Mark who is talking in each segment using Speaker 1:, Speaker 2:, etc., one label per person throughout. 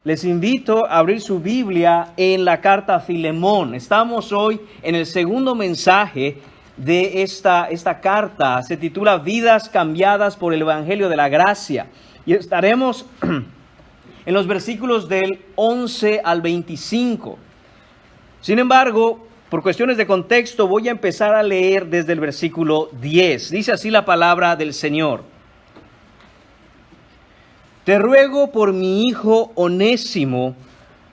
Speaker 1: Les invito a abrir su Biblia en la carta a Filemón. Estamos hoy en el segundo mensaje de esta carta. Se titula Vidas cambiadas por el Evangelio de la Gracia. Y estaremos en los versículos del 11 al 25. Sin embargo, por cuestiones de contexto, voy a empezar a leer desde el versículo 10. Dice así la palabra del Señor. Te ruego por mi hijo Onésimo,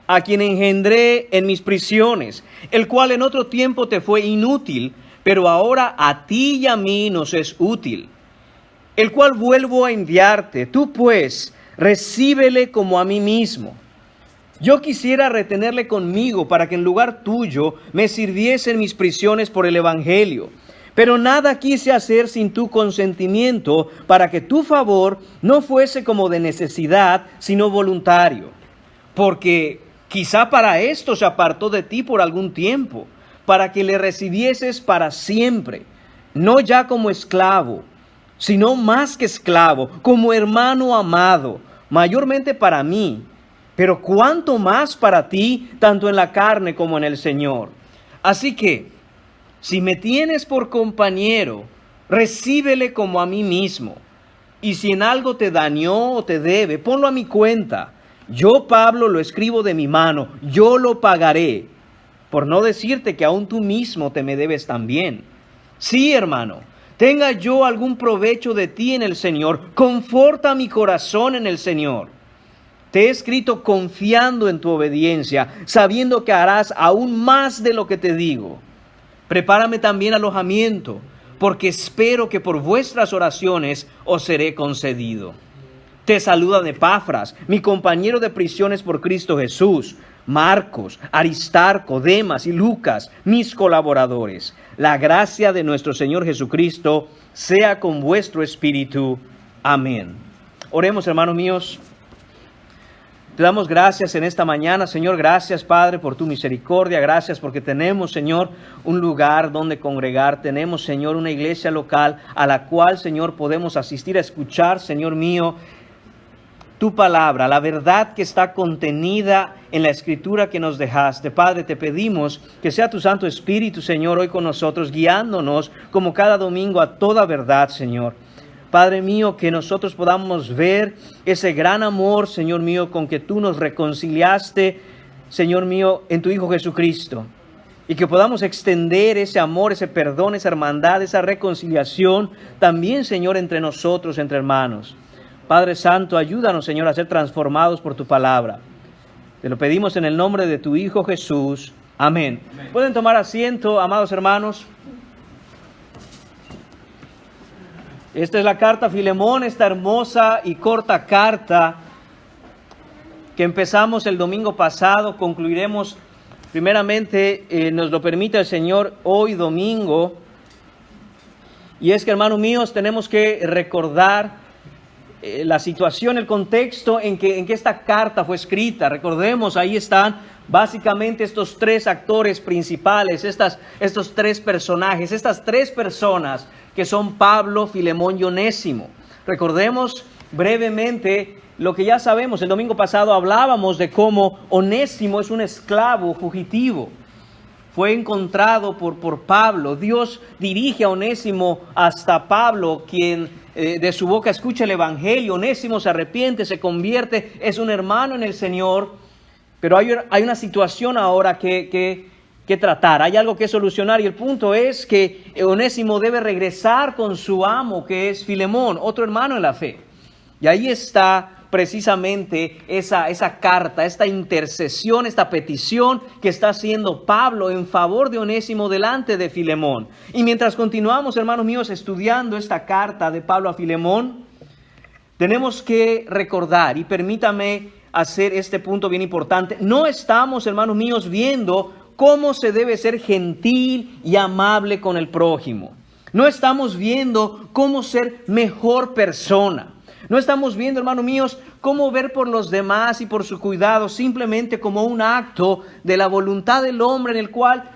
Speaker 1: a quien engendré en mis prisiones, el cual en otro tiempo te fue inútil, pero ahora a ti y a mí nos es útil, el cual vuelvo a enviarte. Tú pues, recíbele como a mí mismo. Yo quisiera retenerle conmigo para que en lugar tuyo me sirviese en mis prisiones por el Evangelio. Pero nada quise hacer sin tu consentimiento, para que tu favor no fuese como de necesidad, sino voluntario. Porque quizá para esto se apartó de ti por algún tiempo, para que le recibieses para siempre, no ya como esclavo, sino más que esclavo, como hermano amado, mayormente para mí, pero cuánto más para ti, tanto en la carne como en el Señor. Así que, si me tienes por compañero, recíbele como a mí mismo. Y si en algo te dañó o te debe, ponlo a mi cuenta. Yo, Pablo, lo escribo de mi mano, yo lo pagaré. Por no decirte que aún tú mismo te me debes también. Sí, hermano, tenga yo algún provecho de ti en el Señor, conforta mi corazón en el Señor. Te he escrito confiando en tu obediencia, sabiendo que harás aún más de lo que te digo. Prepárame también alojamiento, porque espero que por vuestras oraciones os seré concedido. Te saluda Epafras, mi compañero de prisiones por Cristo Jesús, Marcos, Aristarco, Demas y Lucas, mis colaboradores. La gracia de nuestro Señor Jesucristo sea con vuestro espíritu. Amén. Oremos, hermanos míos. Te damos gracias en esta mañana, Señor. Gracias, Padre, por tu misericordia. Gracias porque tenemos, Señor, un lugar donde congregar. Tenemos, Señor, una iglesia local a la cual, Señor, podemos asistir a escuchar, Señor mío, tu palabra, la verdad que está contenida en la escritura que nos dejaste. Padre, te pedimos que sea tu Santo Espíritu, Señor, hoy con nosotros, guiándonos como cada domingo a toda verdad, Señor. Padre mío, que nosotros podamos ver ese gran amor, Señor mío, con que tú nos reconciliaste, Señor mío, en tu Hijo Jesucristo. Y que podamos extender ese amor, ese perdón, esa hermandad, esa reconciliación también, Señor, entre nosotros, entre hermanos. Padre Santo, ayúdanos, Señor, a ser transformados por tu palabra. Te lo pedimos en el nombre de tu Hijo Jesús. Amén. Amén. Pueden tomar asiento, amados hermanos. Esta es la carta a Filemón, esta hermosa y corta carta que empezamos el domingo pasado. Concluiremos primeramente, nos lo permite el Señor, hoy domingo. Y es que, hermanos míos, tenemos que recordar la situación, el contexto en que esta carta fue escrita. Recordemos, ahí están básicamente estos tres actores principales, estos tres personajes, estas tres personas que son Pablo, Filemón y Onésimo. Recordemos brevemente lo que ya sabemos. El domingo pasado hablábamos de cómo Onésimo es un esclavo fugitivo. Fue encontrado por Pablo. Dios dirige a Onésimo hasta Pablo, quien de su boca escucha el Evangelio. Onésimo se arrepiente, se convierte, es un hermano en el Señor. Pero hay una situación ahora que tratar, hay algo que solucionar, y el punto es que Onésimo debe regresar con su amo, que es Filemón, otro hermano en la fe. Y ahí está precisamente esa carta, esta intercesión, esta petición que está haciendo Pablo en favor de Onésimo delante de Filemón. Y mientras continuamos, hermanos míos, estudiando esta carta de Pablo a Filemón, tenemos que recordar, y permítame hacer este punto bien importante, no estamos, hermanos míos, viendo cómo se debe ser gentil y amable con el prójimo. No estamos viendo cómo ser mejor persona. No estamos viendo, hermanos míos, cómo ver por los demás y por su cuidado simplemente como un acto de la voluntad del hombre en el cual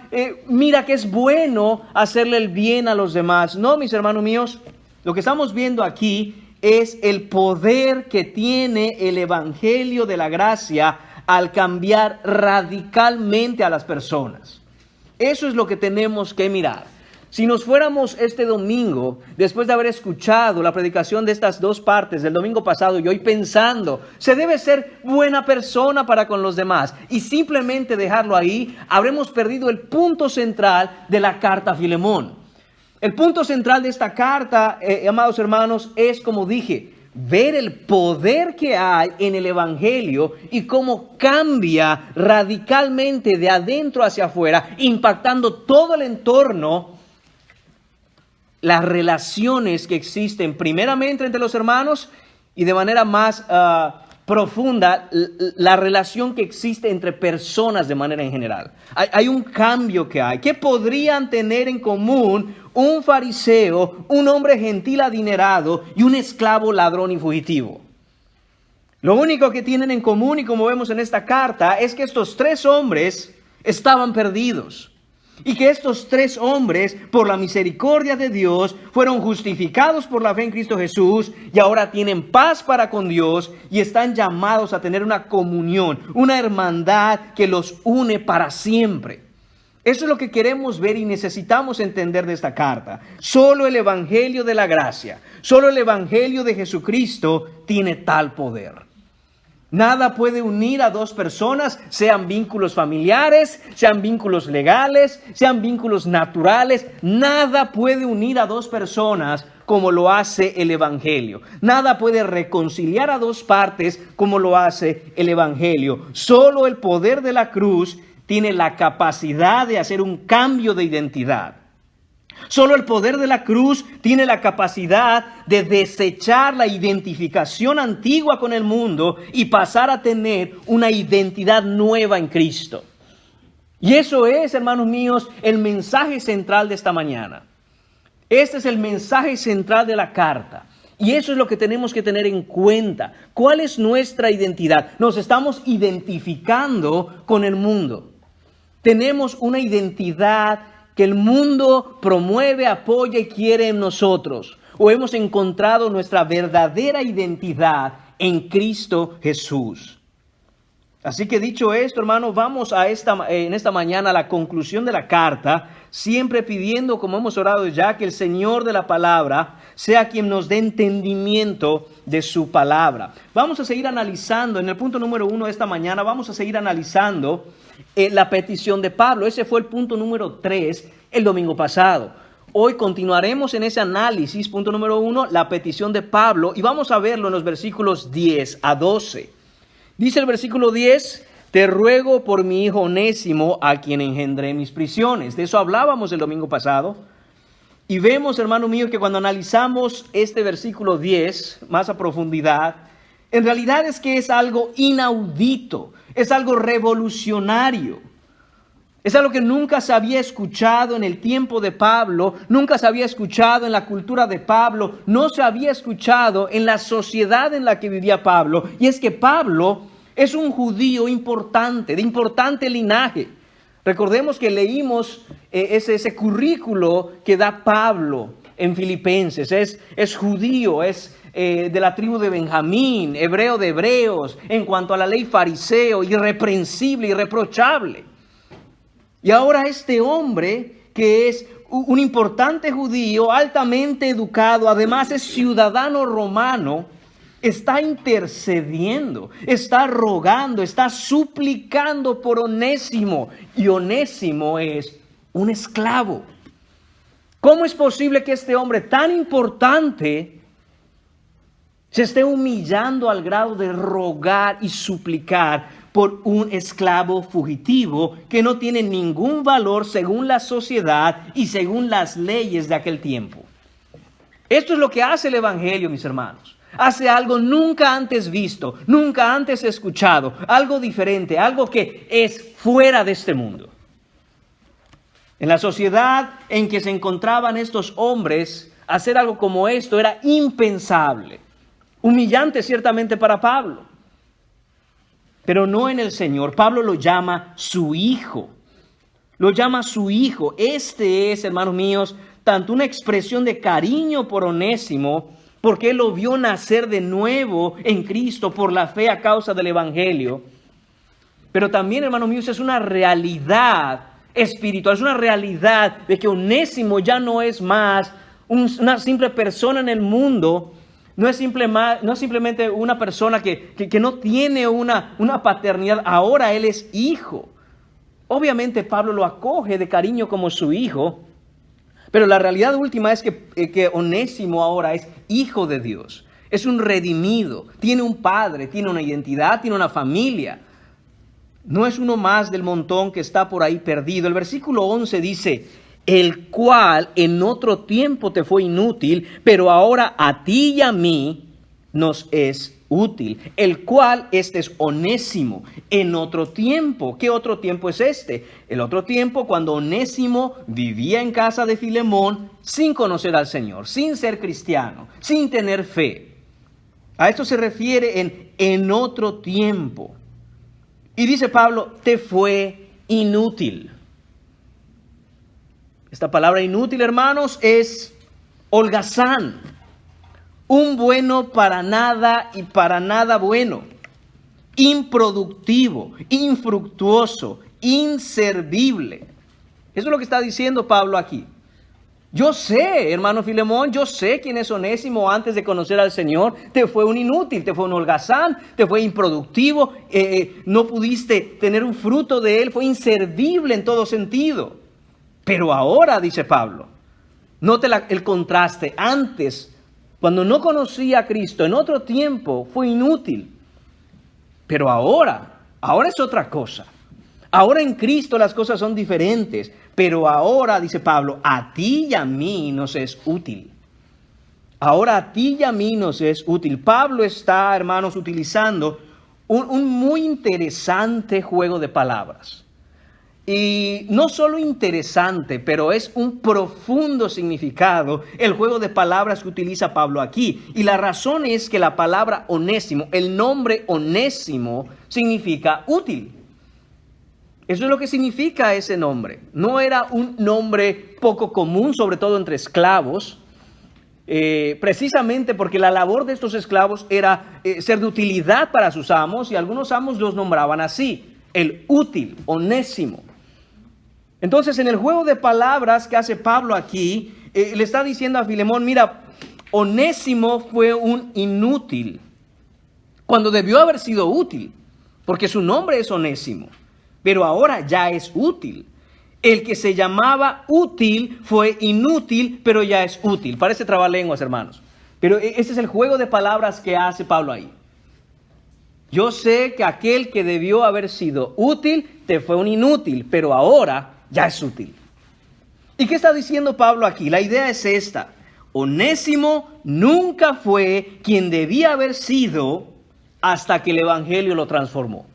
Speaker 1: mira que es bueno hacerle el bien a los demás. No, mis hermanos míos, lo que estamos viendo aquí es el poder que tiene el Evangelio de la gracia al cambiar radicalmente a las personas. Eso es lo que tenemos que mirar. Si nos fuéramos este domingo, después de haber escuchado la predicación de estas dos partes del domingo pasado y hoy pensando, se debe ser buena persona para con los demás y simplemente dejarlo ahí, habremos perdido el punto central de la carta a Filemón. El punto central de esta carta, amados hermanos, es, como dije, ver el poder que hay en el Evangelio y cómo cambia radicalmente de adentro hacia afuera, impactando todo el entorno, las relaciones que existen primeramente entre los hermanos y de manera más profunda, la relación que existe entre personas de manera en general. Hay un cambio que hay. ¿Qué podrían tener en común un fariseo, un hombre gentil adinerado y un esclavo ladrón y fugitivo? Lo único que tienen en común, y como vemos en esta carta, es que estos tres hombres estaban perdidos. Y que estos tres hombres, por la misericordia de Dios, fueron justificados por la fe en Cristo Jesús y ahora tienen paz para con Dios y están llamados a tener una comunión, una hermandad que los une para siempre. Eso es lo que queremos ver y necesitamos entender de esta carta. Solo el Evangelio de la gracia, solo el Evangelio de Jesucristo tiene tal poder. Nada puede unir a dos personas, sean vínculos familiares, sean vínculos legales, sean vínculos naturales. Nada puede unir a dos personas como lo hace el Evangelio. Nada puede reconciliar a dos partes como lo hace el Evangelio. Solo el poder de la cruz tiene la capacidad de hacer un cambio de identidad. Solo el poder de la cruz tiene la capacidad de desechar la identificación antigua con el mundo y pasar a tener una identidad nueva en Cristo. Y eso es, hermanos míos, el mensaje central de esta mañana. Este es el mensaje central de la carta. Y eso es lo que tenemos que tener en cuenta. ¿Cuál es nuestra identidad? Nos estamos identificando con el mundo. Tenemos una identidad que el mundo promueve, apoya y quiere en nosotros. O hemos encontrado nuestra verdadera identidad en Cristo Jesús. Así que dicho esto, hermanos, vamos en esta mañana a la conclusión de la carta, siempre pidiendo, como hemos orado ya, que el Señor de la palabra sea quien nos dé entendimiento de su palabra. Vamos a seguir analizando, en el punto número 1 de esta mañana, vamos a seguir analizando la petición de Pablo. Ese fue el punto número 3 el domingo pasado. Hoy continuaremos en ese análisis, punto número 1, la petición de Pablo, y vamos a verlo en los versículos 10 a 12. Dice el versículo 10, te ruego por mi hijo Onésimo, a quien engendré mis prisiones. De eso hablábamos el domingo pasado. Y vemos, hermano mío, que cuando analizamos este versículo 10 más a profundidad, en realidad es que es algo inaudito, es algo revolucionario. Es algo que nunca se había escuchado en el tiempo de Pablo, nunca se había escuchado en la cultura de Pablo, no se había escuchado en la sociedad en la que vivía Pablo. Y es que Pablo es un judío importante, de importante linaje. Recordemos que leímos ese currículo que da Pablo en Filipenses. Es judío, es de la tribu de Benjamín, hebreo de hebreos, en cuanto a la ley fariseo, irreprensible, irreprochable. Y ahora este hombre, que es un importante judío, altamente educado, además es ciudadano romano, está intercediendo, está rogando, está suplicando por Onésimo. Y Onésimo es un esclavo. ¿Cómo es posible que este hombre tan importante se esté humillando al grado de rogar y suplicar por un esclavo fugitivo que no tiene ningún valor según la sociedad y según las leyes de aquel tiempo? Esto es lo que hace el Evangelio, mis hermanos. Hace algo nunca antes visto, nunca antes escuchado, algo diferente, algo que es fuera de este mundo. En la sociedad en que se encontraban estos hombres, hacer algo como esto era impensable. Humillante ciertamente para Pablo, pero no en el Señor. Pablo lo llama su hijo. Lo llama su hijo. Este es, hermanos míos, tanto una expresión de cariño por Onésimo, porque él lo vio nacer de nuevo en Cristo por la fe a causa del Evangelio, Pero también, hermanos míos, es una realidad espiritual, es una realidad de que Onésimo ya no es más una simple persona en el mundo, no es simplemente una persona que no tiene una paternidad, ahora él es hijo. Obviamente Pablo lo acoge de cariño como su hijo, pero la realidad última es que Onésimo ahora es hijo de Dios, es un redimido, tiene un padre, tiene una identidad, tiene una familia. No es uno más del montón que está por ahí perdido. El versículo 11 dice, el cual en otro tiempo te fue inútil, pero ahora a ti y a mí nos es útil. El cual, este es Onésimo, en otro tiempo. ¿Qué otro tiempo es este? El otro tiempo cuando Onésimo vivía en casa de Filemón sin conocer al Señor, sin ser cristiano, sin tener fe. A esto se refiere en otro tiempo. Y dice Pablo, te fue inútil. Esta palabra inútil, hermanos, es holgazán. Un bueno para nada y para nada bueno. Improductivo, infructuoso, inservible. Eso es lo que está diciendo Pablo aquí. Yo sé, hermano Filemón, yo sé quién es Onésimo antes de conocer al Señor. Te fue un inútil, te fue un holgazán, te fue improductivo, no pudiste tener un fruto de él, fue inservible en todo sentido. Pero ahora, dice Pablo, note el contraste. Antes, cuando no conocía a Cristo, en otro tiempo fue inútil. Pero ahora es otra cosa. Ahora en Cristo las cosas son diferentes, pero ahora, dice Pablo, a ti y a mí nos es útil. Ahora a ti y a mí nos es útil. Pablo está, hermanos, utilizando un muy interesante juego de palabras. Y no solo interesante, pero es un profundo significado el juego de palabras que utiliza Pablo aquí. Y la razón es que la palabra Onésimo, el nombre Onésimo, significa útil. Eso es lo que significa ese nombre. No era un nombre poco común, sobre todo entre esclavos, precisamente porque la labor de estos esclavos era ser de utilidad para sus amos, y algunos amos los nombraban así, el útil, Onésimo. Entonces, en el juego de palabras que hace Pablo aquí, le está diciendo a Filemón, mira, Onésimo fue un inútil, cuando debió haber sido útil, porque su nombre es Onésimo. Pero ahora ya es útil. El que se llamaba útil fue inútil, pero ya es útil. Parece trabalenguas, hermanos. Pero ese es el juego de palabras que hace Pablo ahí. Yo sé que aquel que debió haber sido útil, te fue un inútil, pero ahora ya es útil. ¿Y qué está diciendo Pablo aquí? La idea es esta. Onésimo nunca fue quien debía haber sido hasta que el Evangelio lo transformó.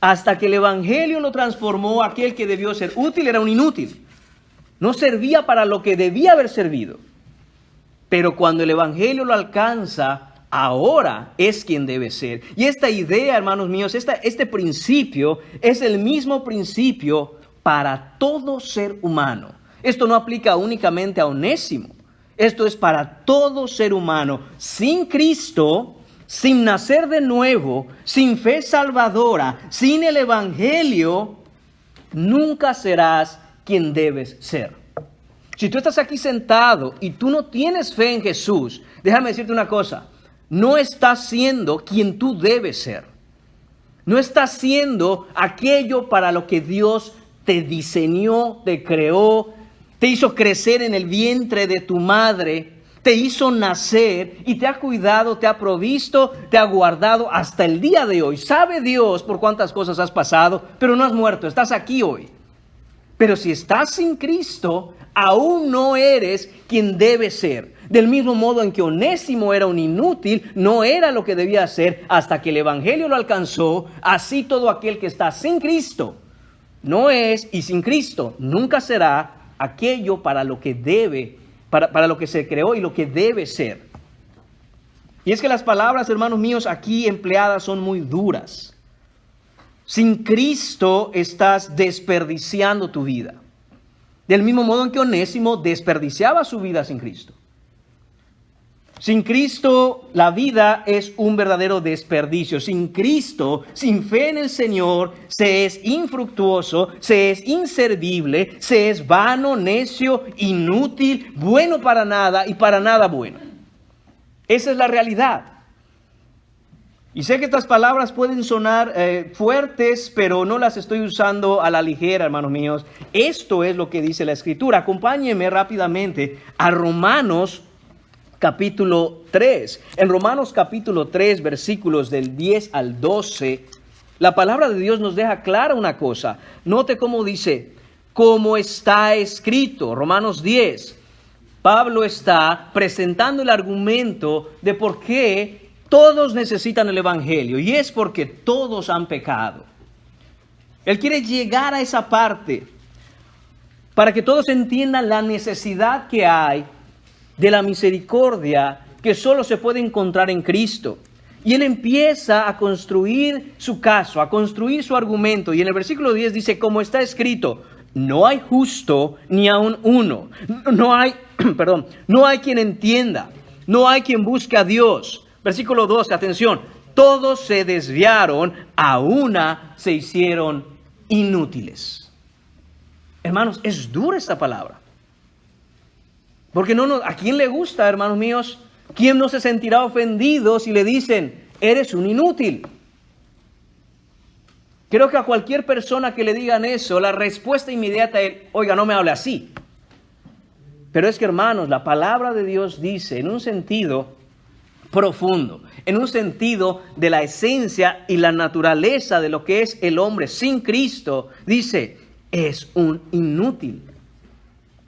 Speaker 1: Hasta que el Evangelio lo transformó, aquel que debió ser útil era un inútil. No servía para lo que debía haber servido. Pero cuando el Evangelio lo alcanza, ahora es quien debe ser. Y esta idea, hermanos míos, este principio es el mismo principio para todo ser humano. Esto no aplica únicamente a Onésimo. Esto es para todo ser humano. Sin Cristo, sin nacer de nuevo, sin fe salvadora, sin el Evangelio, nunca serás quien debes ser. Si tú estás aquí sentado y tú no tienes fe en Jesús, déjame decirte una cosa, no estás siendo quien tú debes ser. No estás siendo aquello para lo que Dios te diseñó, te creó, te hizo crecer en el vientre de tu madre, te hizo nacer y te ha cuidado, te ha provisto, te ha guardado hasta el día de hoy. Sabe Dios por cuántas cosas has pasado, pero no has muerto, estás aquí hoy. Pero si estás sin Cristo, aún no eres quien debes ser. Del mismo modo en que Onésimo era un inútil, no era lo que debía ser hasta que el Evangelio lo alcanzó, así todo aquel que está sin Cristo no es, y sin Cristo nunca será aquello para lo que debe, para lo que se creó y lo que debe ser. Y es que las palabras, hermanos míos, aquí empleadas son muy duras. Sin Cristo estás desperdiciando tu vida. Del mismo modo en que Onésimo desperdiciaba su vida sin Cristo. Sin Cristo, la vida es un verdadero desperdicio. Sin Cristo, sin fe en el Señor, se es infructuoso, se es inservible, se es vano, necio, inútil, bueno para nada y para nada bueno. Esa es la realidad. Y sé que estas palabras pueden sonar fuertes, pero no las estoy usando a la ligera, hermanos míos. Esto es lo que dice la Escritura. Acompáñenme rápidamente a Romanos capítulo 3. En Romanos capítulo 3, versículos del 10 al 12, la palabra de Dios nos deja clara una cosa. Note cómo dice, como está escrito. Romanos 10. Pablo está presentando el argumento de por qué todos necesitan el Evangelio, y es porque todos han pecado. Él quiere llegar a esa parte para que todos entiendan la necesidad que hay de la misericordia que solo se puede encontrar en Cristo. Y él empieza a construir su caso, a construir su argumento. Y en el versículo 10 dice, como está escrito, no hay justo ni aun uno. No hay quien entienda, no hay quien busque a Dios. Versículo 12, atención, todos se desviaron, a una se hicieron inútiles. Hermanos, es dura esta palabra. Porque ¿a quién le gusta, hermanos míos? ¿Quién no se sentirá ofendido si le dicen, eres un inútil? Creo que a cualquier persona que le digan eso, la respuesta inmediata es, oiga, no me hable así. Pero es que, hermanos, la palabra de Dios dice en un sentido profundo, en un sentido de la esencia y la naturaleza de lo que es el hombre sin Cristo, dice, es un inútil.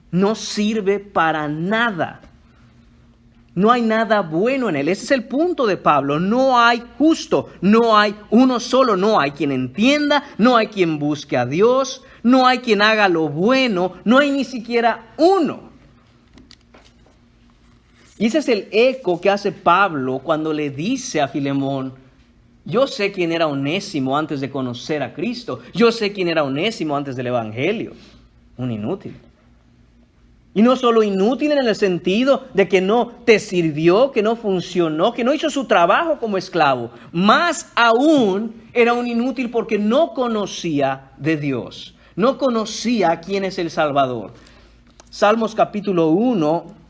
Speaker 1: No sirve para nada. No hay nada bueno en él. Ese es el punto de Pablo. No hay justo, no hay uno solo, no hay quien entienda, no hay quien busque a Dios, no hay quien haga lo bueno, no hay ni siquiera uno. Y ese es el eco que hace Pablo cuando le dice a Filemón, yo sé quién era Onésimo antes de conocer a Cristo, yo sé quién era Onésimo antes del Evangelio, un inútil. Y no solo inútil en el sentido de que no te sirvió, que no funcionó, que no hizo su trabajo como esclavo. Más aún era un inútil porque no conocía de Dios. No conocía quién es el Salvador. Salmos capítulo 1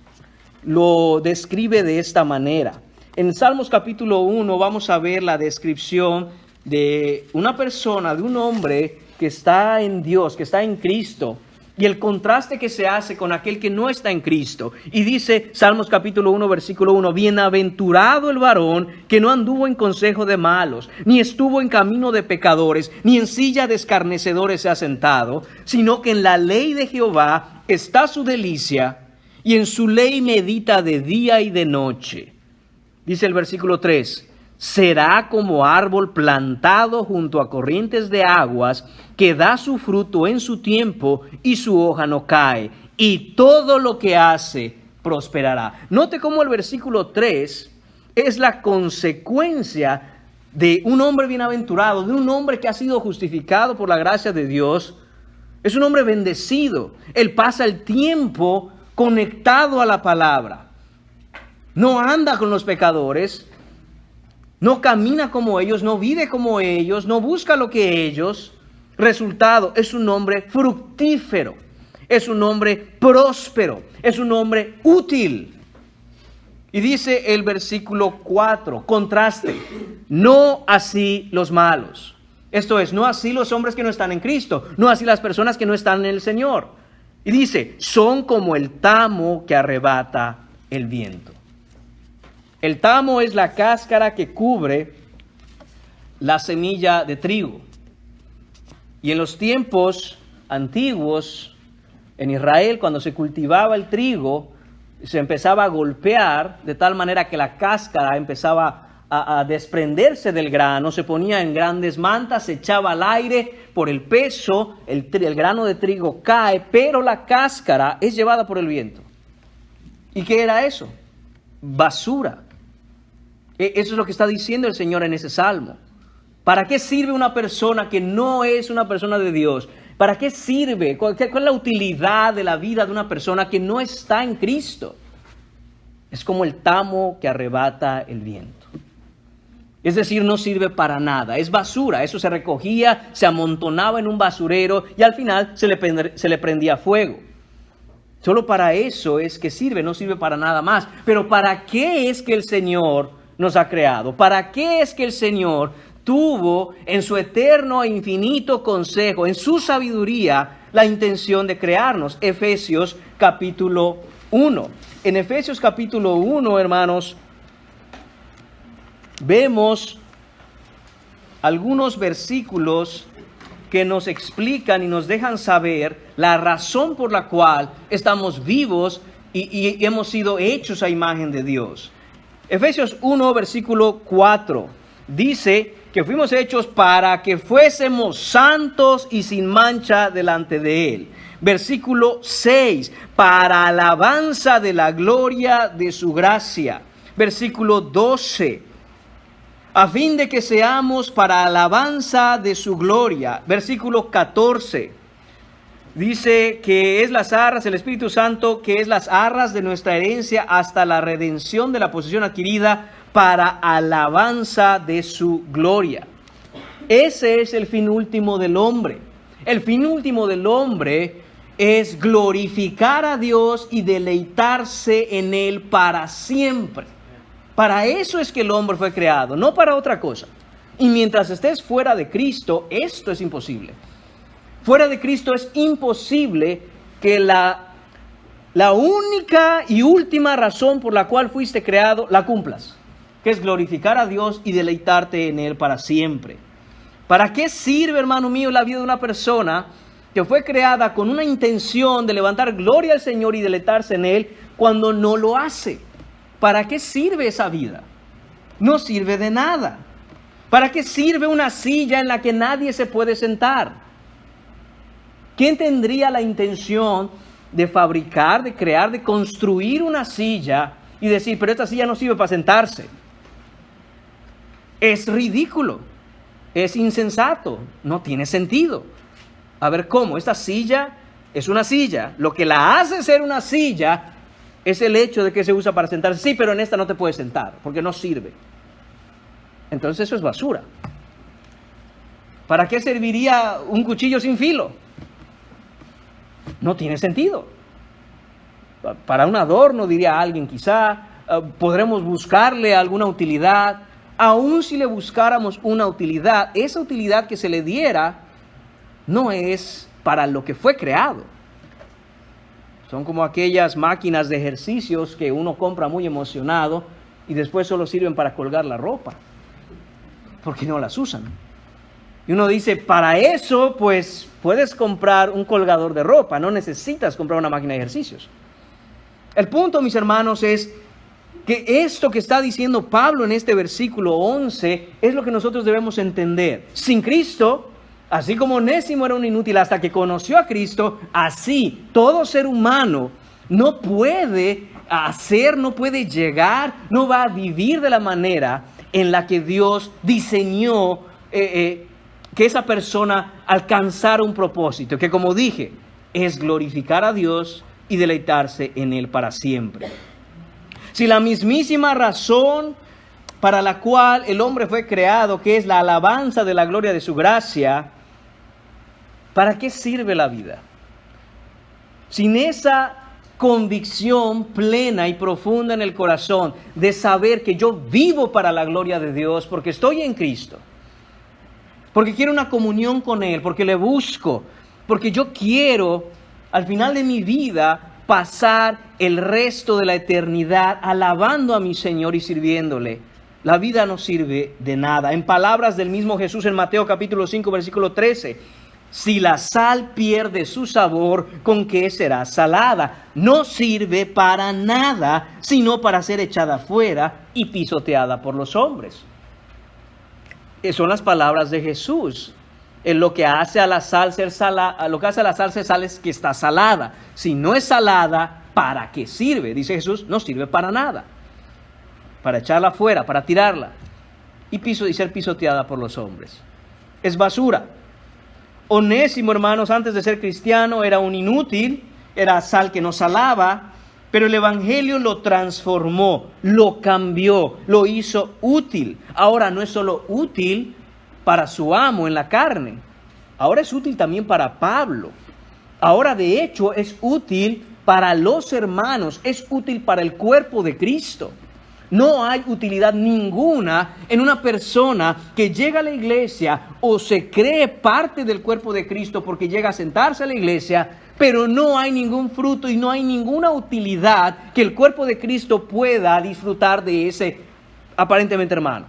Speaker 1: lo describe de esta manera. En Salmos capítulo 1 vamos a ver la descripción de una persona, de un hombre que está en Dios, que está en Cristo. Y el contraste que se hace con aquel que no está en Cristo. Y dice Salmos capítulo 1, versículo 1, bienaventurado el varón que no anduvo en consejo de malos, ni estuvo en camino de pecadores, ni en silla de escarnecedores se ha sentado, sino que en la ley de Jehová está su delicia, y en su ley medita de día y de noche. Dice el versículo 3, será como árbol plantado junto a corrientes de aguas, que da su fruto en su tiempo y su hoja no cae, y todo lo que hace prosperará. Note cómo el versículo 3 es la consecuencia de un hombre bienaventurado, de un hombre que ha sido justificado por la gracia de Dios. Es un hombre bendecido. Él pasa el tiempo conectado a la palabra. No anda con los pecadores. No camina como ellos, no vive como ellos, no busca lo que ellos. Resultado, es un hombre fructífero, es un hombre próspero, es un hombre útil. Y dice el versículo 4, contraste, no así los malos. Esto es, no así los hombres que no están en Cristo, no así las personas que no están en el Señor. Y dice, son como el tamo que arrebata el viento. El tamo es la cáscara que cubre la semilla de trigo. Y en los tiempos antiguos, en Israel, cuando se cultivaba el trigo, se empezaba a golpear de tal manera que la cáscara empezaba a desprenderse del grano, se ponía en grandes mantas, se echaba al aire por el peso, el grano de trigo cae, pero la cáscara es llevada por el viento. ¿Y qué era eso? Basura. Eso es lo que está diciendo el Señor en ese salmo. ¿Para qué sirve una persona que no es una persona de Dios? ¿Para qué sirve? ¿Cuál es la utilidad de la vida de una persona que no está en Cristo? Es como el tamo que arrebata el viento. Es decir, no sirve para nada, es basura. Eso se recogía, se amontonaba en un basurero y al final se le prendía fuego. Solo para eso es que sirve, no sirve para nada más. Pero ¿para qué es que el Señor nos ha creado? ¿Para qué es que el Señor tuvo en su eterno e infinito consejo, en su sabiduría, la intención de crearnos? Efesios capítulo 1. En Efesios capítulo 1, hermanos, vemos algunos versículos que nos explican y nos dejan saber la razón por la cual estamos vivos y hemos sido hechos a imagen de Dios. Efesios 1, versículo 4, dice que fuimos hechos para que fuésemos santos y sin mancha delante de Él. Versículo 6, para alabanza de la gloria de su gracia. Versículo 12, a fin de que seamos para alabanza de su gloria. Versículo 14, dice que es las arras, el Espíritu Santo, que es las arras de nuestra herencia hasta la redención de la posesión adquirida para alabanza de su gloria. Ese es el fin último del hombre. El fin último del hombre es glorificar a Dios y deleitarse en Él para siempre. Para eso es que el hombre fue creado, no para otra cosa. Y mientras estés fuera de Cristo, esto es imposible. Fuera de Cristo es imposible que la única y última razón por la cual fuiste creado la cumplas, que es glorificar a Dios y deleitarte en Él para siempre. ¿Para qué sirve, hermano mío, la vida de una persona que fue creada con una intención de levantar gloria al Señor y deleitarse en Él cuando no lo hace? ¿Para qué sirve esa vida? No sirve de nada. ¿Para qué sirve una silla en la que nadie se puede sentar? ¿Quién tendría la intención de fabricar, de crear, de construir una silla y decir, pero esta silla no sirve para sentarse? Es ridículo, es insensato, no tiene sentido. A ver, ¿cómo? Esta silla es una silla. Lo que la hace ser una silla es el hecho de que se usa para sentarse. Sí, pero en esta no te puedes sentar, porque no sirve. Entonces eso es basura. ¿Para qué serviría un cuchillo sin filo? No tiene sentido. Para un adorno, diría alguien quizá, podremos buscarle alguna utilidad. Aún si le buscáramos una utilidad, esa utilidad que se le diera no es para lo que fue creado. Son como aquellas máquinas de ejercicios que uno compra muy emocionado y después solo sirven para colgar la ropa, porque no las usan. Y uno dice, para eso pues puedes comprar un colgador de ropa, no necesitas comprar una máquina de ejercicios. El punto, mis hermanos, es que esto que está diciendo Pablo en este versículo 11 es lo que nosotros debemos entender. Sin Cristo, así como Onésimo era un inútil hasta que conoció a Cristo, así todo ser humano no puede hacer, no puede llegar, no va a vivir de la manera en la que Dios diseñó que esa persona alcanzara un propósito, que como dije, es glorificar a Dios y deleitarse en Él para siempre. Si la mismísima razón para la cual el hombre fue creado, que es la alabanza de la gloria de su gracia, ¿para qué sirve la vida? Sin esa convicción plena y profunda en el corazón de saber que yo vivo para la gloria de Dios porque estoy en Cristo, porque quiero una comunión con Él, porque le busco, porque yo quiero al final de mi vida pasar el resto de la eternidad alabando a mi Señor y sirviéndole. La vida no sirve de nada. En palabras del mismo Jesús en Mateo capítulo 5 versículo 13, si la sal pierde su sabor, ¿con qué será salada? No sirve para nada, sino para ser echada fuera y pisoteada por los hombres. Son las palabras de Jesús. Lo que hace a la sal ser salada, lo que hace a la sal ser sal es que está salada. Si no es salada, ¿para qué sirve? Dice Jesús, no sirve para nada. Para echarla fuera, para tirarla y ser pisoteada por los hombres. Es basura. Onésimo, hermanos, antes de ser cristiano era un inútil, era sal que no salaba, Pero el Evangelio lo transformó, lo cambió, lo hizo útil. Ahora no es solo útil para su amo en la carne, ahora es útil también para Pablo. Ahora de hecho es útil para los hermanos, es útil para el cuerpo de Cristo. No hay utilidad ninguna en una persona que llega a la iglesia o se cree parte del cuerpo de Cristo porque llega a sentarse a la iglesia, pero no hay ningún fruto y no hay ninguna utilidad que el cuerpo de Cristo pueda disfrutar de ese aparentemente hermano.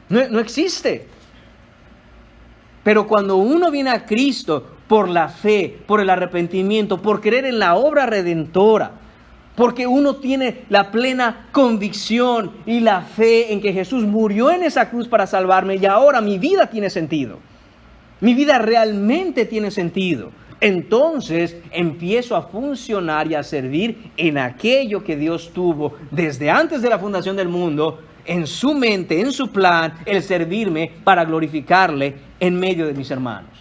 Speaker 1: No existe. Pero cuando uno viene a Cristo por la fe, por el arrepentimiento, por creer en la obra redentora, porque uno tiene la plena convicción y la fe en que Jesús murió en esa cruz para salvarme y ahora mi vida tiene sentido. Mi vida realmente tiene sentido. Entonces empiezo a funcionar y a servir en aquello que Dios tuvo desde antes de la fundación del mundo, en su mente, en su plan, el servirme para glorificarle en medio de mis hermanos.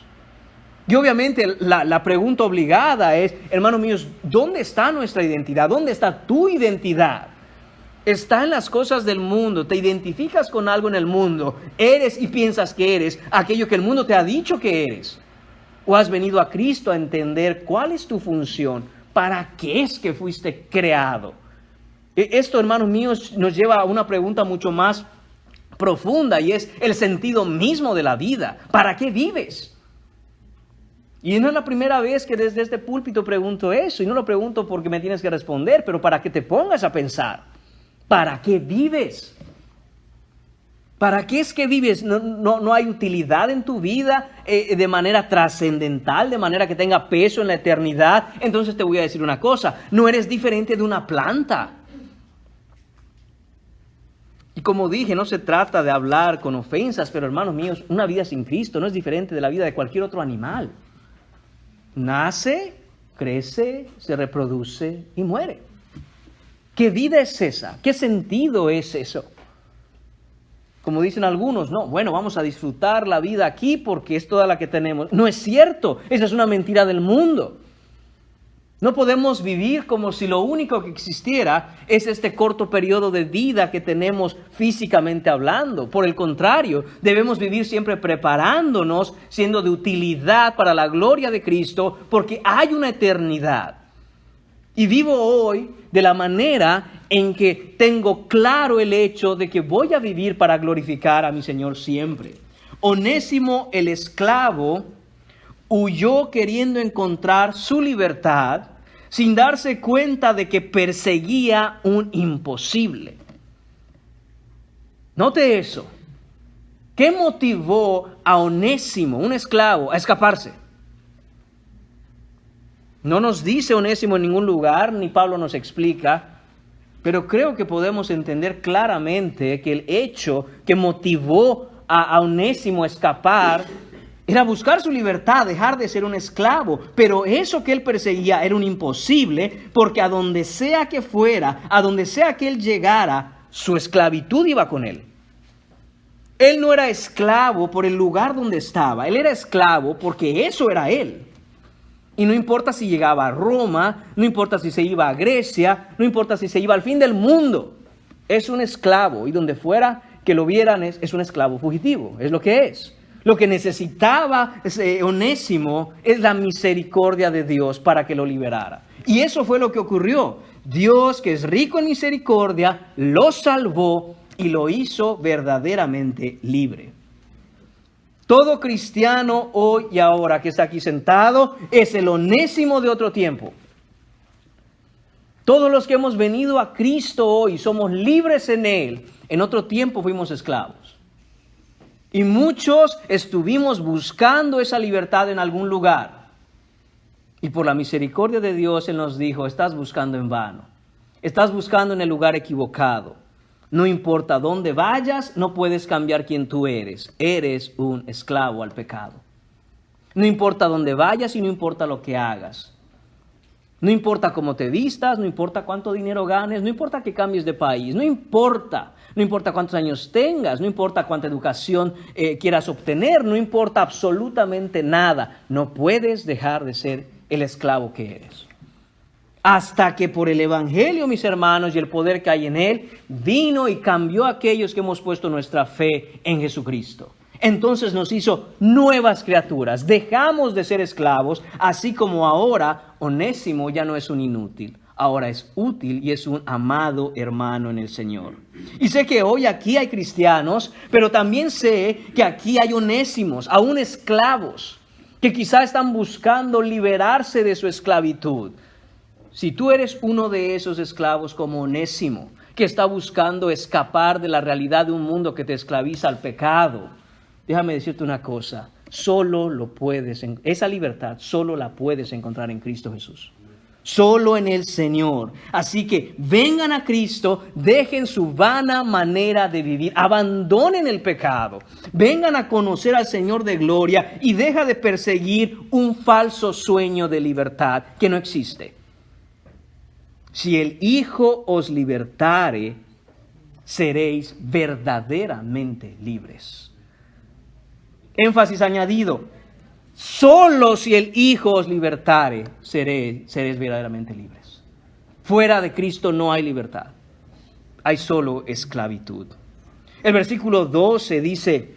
Speaker 1: Y obviamente la pregunta obligada es, hermanos míos, ¿dónde está nuestra identidad? ¿Dónde está tu identidad? Está en las cosas del mundo, te identificas con algo en el mundo, eres y piensas que eres aquello que el mundo te ha dicho que eres. ¿O has venido a Cristo a entender cuál es tu función? ¿Para qué es que fuiste creado? Esto, hermanos míos, nos lleva a una pregunta mucho más profunda y es el sentido mismo de la vida. ¿Para qué vives? Y no es la primera vez que desde este púlpito pregunto eso, y no lo pregunto porque me tienes que responder, pero para que te pongas a pensar. ¿Para qué vives? ¿Para qué es que vives? No hay utilidad en tu vida de manera trascendental, de manera que tenga peso en la eternidad. Entonces te voy a decir una cosa, no eres diferente de una planta. Y como dije, no se trata de hablar con ofensas, pero hermanos míos, una vida sin Cristo no es diferente de la vida de cualquier otro animal. Nace, crece, se reproduce y muere. ¿Qué vida es esa? ¿Qué sentido es eso? Como dicen algunos, no, bueno, vamos a disfrutar la vida aquí porque es toda la que tenemos. No es cierto, esa es una mentira del mundo. No podemos vivir como si lo único que existiera es este corto periodo de vida que tenemos físicamente hablando. Por el contrario, debemos vivir siempre preparándonos, siendo de utilidad para la gloria de Cristo, porque hay una eternidad. Y vivo hoy de la manera en que tengo claro el hecho de que voy a vivir para glorificar a mi Señor siempre. Onésimo, el esclavo, huyó queriendo encontrar su libertad sin darse cuenta de que perseguía un imposible. Note eso. ¿Qué motivó a Onésimo, un esclavo, a escaparse? No nos dice Onésimo en ningún lugar, ni Pablo nos explica, pero creo que podemos entender claramente que el hecho que motivó a Onésimo a escapar era buscar su libertad, dejar de ser un esclavo. Pero eso que él perseguía era un imposible, porque a donde sea que fuera, a donde sea que él llegara, su esclavitud iba con él. Él no era esclavo por el lugar donde estaba, él era esclavo porque eso era él. Y no importa si llegaba a Roma, no importa si se iba a Grecia, no importa si se iba al fin del mundo, es un esclavo. Y donde fuera que lo vieran es un esclavo fugitivo, es lo que es. Lo que necesitaba Onésimo es la misericordia de Dios para que lo liberara. Y eso fue lo que ocurrió. Dios, que es rico en misericordia, lo salvó y lo hizo verdaderamente libre. Todo cristiano hoy y ahora que está aquí sentado es el Onésimo de otro tiempo. Todos los que hemos venido a Cristo hoy somos libres en Él. En otro tiempo fuimos esclavos. Y muchos estuvimos buscando esa libertad en algún lugar. Y por la misericordia de Dios Él nos dijo, estás buscando en vano. Estás buscando en el lugar equivocado. No importa dónde vayas, no puedes cambiar quién tú eres. Eres un esclavo al pecado. No importa dónde vayas y no importa lo que hagas. No importa cómo te vistas, no importa cuánto dinero ganes, no importa que cambies de país, no importa cuántos años tengas, no importa cuánta educación quieras obtener, no importa absolutamente nada. No puedes dejar de ser el esclavo que eres. hasta que por el Evangelio, mis hermanos, y el poder que hay en él, vino y cambió a aquellos que hemos puesto nuestra fe en Jesucristo. Entonces nos hizo nuevas criaturas. Dejamos de ser esclavos, así como ahora Onésimo ya no es un inútil. Ahora es útil y es un amado hermano en el Señor. Y sé que hoy aquí hay cristianos, pero también sé que aquí hay onésimos, aún esclavos, que quizá están buscando liberarse de su esclavitud. Si tú eres uno de esos esclavos como Onésimo, que está buscando escapar de la realidad de un mundo que te esclaviza al pecado, déjame decirte una cosa, esa libertad solo la puedes encontrar en Cristo Jesús. Solo en el Señor. Así que vengan a Cristo, dejen su vana manera de vivir, abandonen el pecado, vengan a conocer al Señor de gloria y deja de perseguir un falso sueño de libertad que no existe. Si el Hijo os libertare, seréis verdaderamente libres. Énfasis añadido. Solo si el Hijo os libertare, seréis verdaderamente libres. Fuera de Cristo no hay libertad. Hay solo esclavitud. El versículo 12 dice,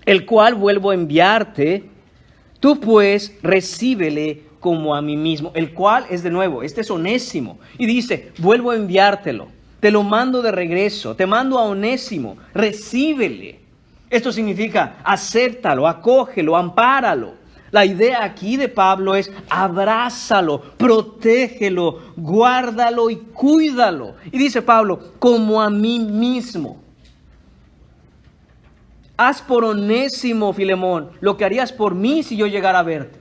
Speaker 1: el cual vuelvo a enviarte, tú pues recíbele como a mí mismo. El cual es de nuevo, este es Onésimo. Y dice, vuelvo a enviártelo. Te lo mando de regreso. Te mando a Onésimo. Recíbele. Esto significa acéptalo, acógelo, ampáralo. La idea aquí de Pablo es abrázalo, protégelo, guárdalo y cuídalo. Y dice Pablo, como a mí mismo. Haz por Onésimo, Filemón, lo que harías por mí si yo llegara a verte.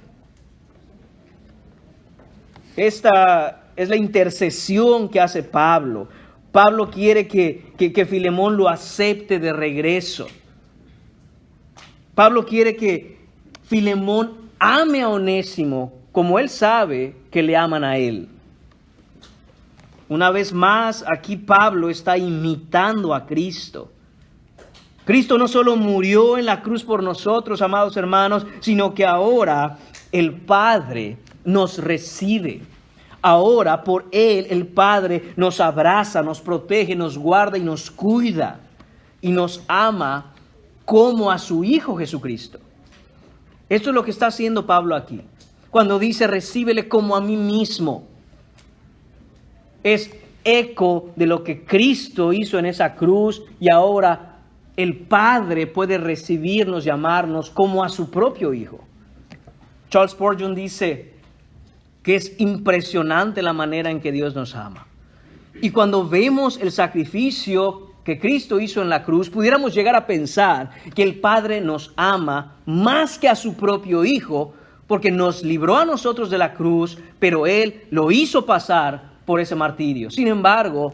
Speaker 1: Esta es la intercesión que hace Pablo. Pablo quiere que Filemón lo acepte de regreso. Pablo quiere que Filemón ame a Onésimo como él sabe que le aman a él. Una vez más, aquí Pablo está imitando a Cristo. Cristo no solo murió en la cruz por nosotros, amados hermanos, sino que ahora el Padre nos recibe. Ahora por Él el Padre nos abraza, nos protege, nos guarda y nos cuida. Y nos ama como a su Hijo Jesucristo. Esto es lo que está haciendo Pablo aquí. Cuando dice, recíbele como a mí mismo. Es eco de lo que Cristo hizo en esa cruz y ahora el Padre puede recibirnos y amarnos como a su propio Hijo. Charles Spurgeon dice que es impresionante la manera en que Dios nos ama. Y cuando vemos el sacrificio que Cristo hizo en la cruz, pudiéramos llegar a pensar que el Padre nos ama más que a su propio Hijo, porque nos libró a nosotros de la cruz, pero Él lo hizo pasar por ese martirio. Sin embargo,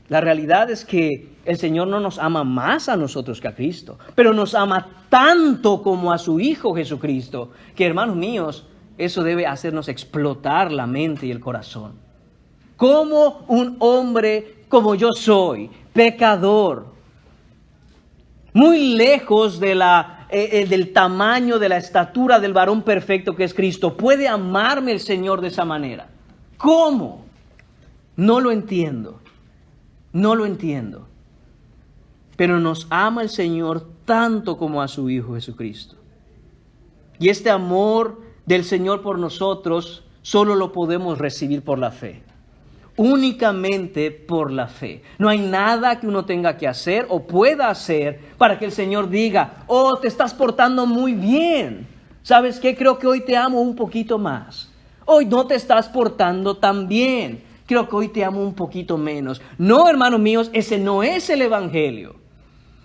Speaker 1: la realidad es que el Señor no nos ama más a nosotros que a Cristo, pero nos ama tanto como a su Hijo Jesucristo, que hermanos míos, eso debe hacernos explotar la mente y el corazón. Como un hombre como yo soy, pecador, muy lejos de del tamaño, de la estatura del varón perfecto que es Cristo, puede amarme el Señor de esa manera. ¿Cómo? No lo entiendo. No lo entiendo. Pero nos ama el Señor tanto como a su Hijo Jesucristo. Y este amor del Señor por nosotros solo lo podemos recibir por la fe. Únicamente por la fe. No hay nada que uno tenga que hacer o pueda hacer para que el Señor diga, oh, te estás portando muy bien. ¿Sabes qué? Creo que hoy te amo un poquito más. Hoy no te estás portando tan bien. Creo que hoy te amo un poquito menos. No, hermanos míos, ese no es el Evangelio.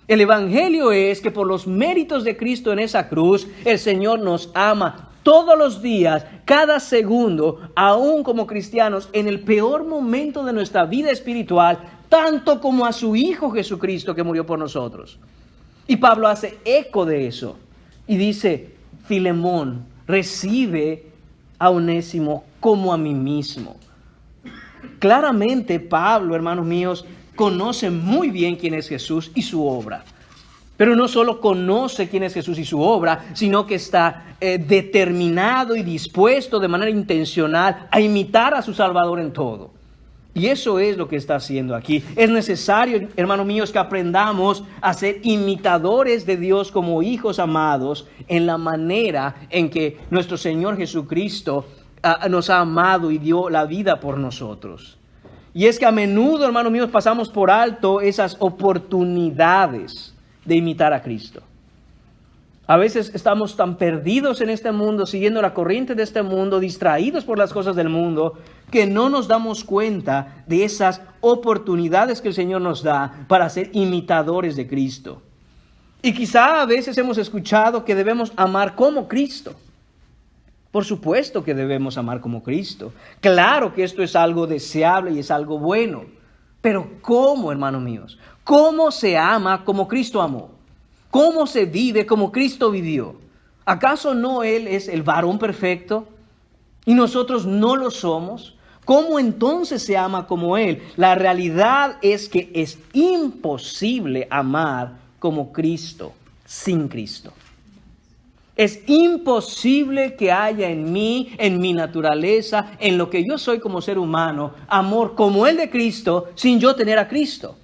Speaker 1: El Evangelio es que por los méritos de Cristo en esa cruz, el Señor nos ama todos los días, cada segundo, aún como cristianos, en el peor momento de nuestra vida espiritual, tanto como a su Hijo Jesucristo que murió por nosotros. Y Pablo hace eco de eso y dice, Filemón, recibe a Onésimo como a mí mismo. Claramente Pablo, hermanos míos, conoce muy bien quién es Jesús y su obra. Pero no solo conoce quién es Jesús y su obra, sino que está determinado y dispuesto de manera intencional a imitar a su Salvador en todo. Y eso es lo que está haciendo aquí. Es necesario, hermanos míos, que aprendamos a ser imitadores de Dios como hijos amados en la manera en que nuestro Señor Jesucristo nos ha amado y dio la vida por nosotros. Y es que a menudo, hermanos míos, pasamos por alto esas oportunidades de imitar a Cristo. A veces estamos tan perdidos en este mundo, siguiendo la corriente de este mundo, distraídos por las cosas del mundo, que no nos damos cuenta de esas oportunidades que el Señor nos da para ser imitadores de Cristo. Y quizá a veces hemos escuchado que debemos amar como Cristo. Por supuesto que debemos amar como Cristo. Claro que esto es algo deseable y es algo bueno. Pero ¿cómo, hermanos míos? ¿Cómo se ama como Cristo amó? ¿Cómo se vive como Cristo vivió? ¿Acaso no Él es el varón perfecto y nosotros no lo somos? ¿Cómo entonces se ama como Él? La realidad es que es imposible amar como Cristo sin Cristo. Es imposible que haya en mí, en mi naturaleza, en lo que yo soy como ser humano, amor como el de Cristo sin yo tener a Cristo.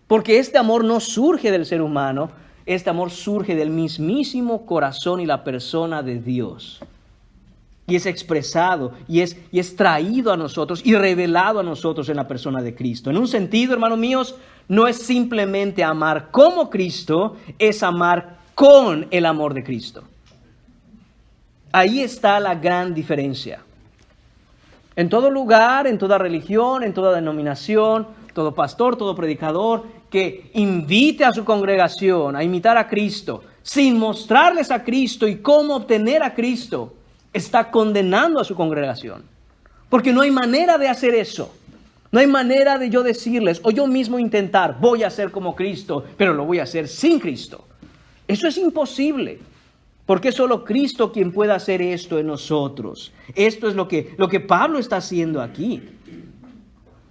Speaker 1: Porque este amor no surge del ser humano, este amor surge del mismísimo corazón y la persona de Dios. Y es expresado y es traído a nosotros y revelado a nosotros en la persona de Cristo. En un sentido, hermanos míos, no es simplemente amar como Cristo, es amar con el amor de Cristo. Ahí está la gran diferencia. En todo lugar, en toda religión, en toda denominación, todo pastor, todo predicador que invite a su congregación a imitar a Cristo sin mostrarles a Cristo y cómo obtener a Cristo, está condenando a su congregación. Porque no hay manera de hacer eso. No hay manera de yo decirles o yo mismo intentar, voy a ser como Cristo, pero lo voy a hacer sin Cristo. Eso es imposible. Porque es solo Cristo quien puede hacer esto en nosotros. Esto es lo que Pablo está haciendo aquí.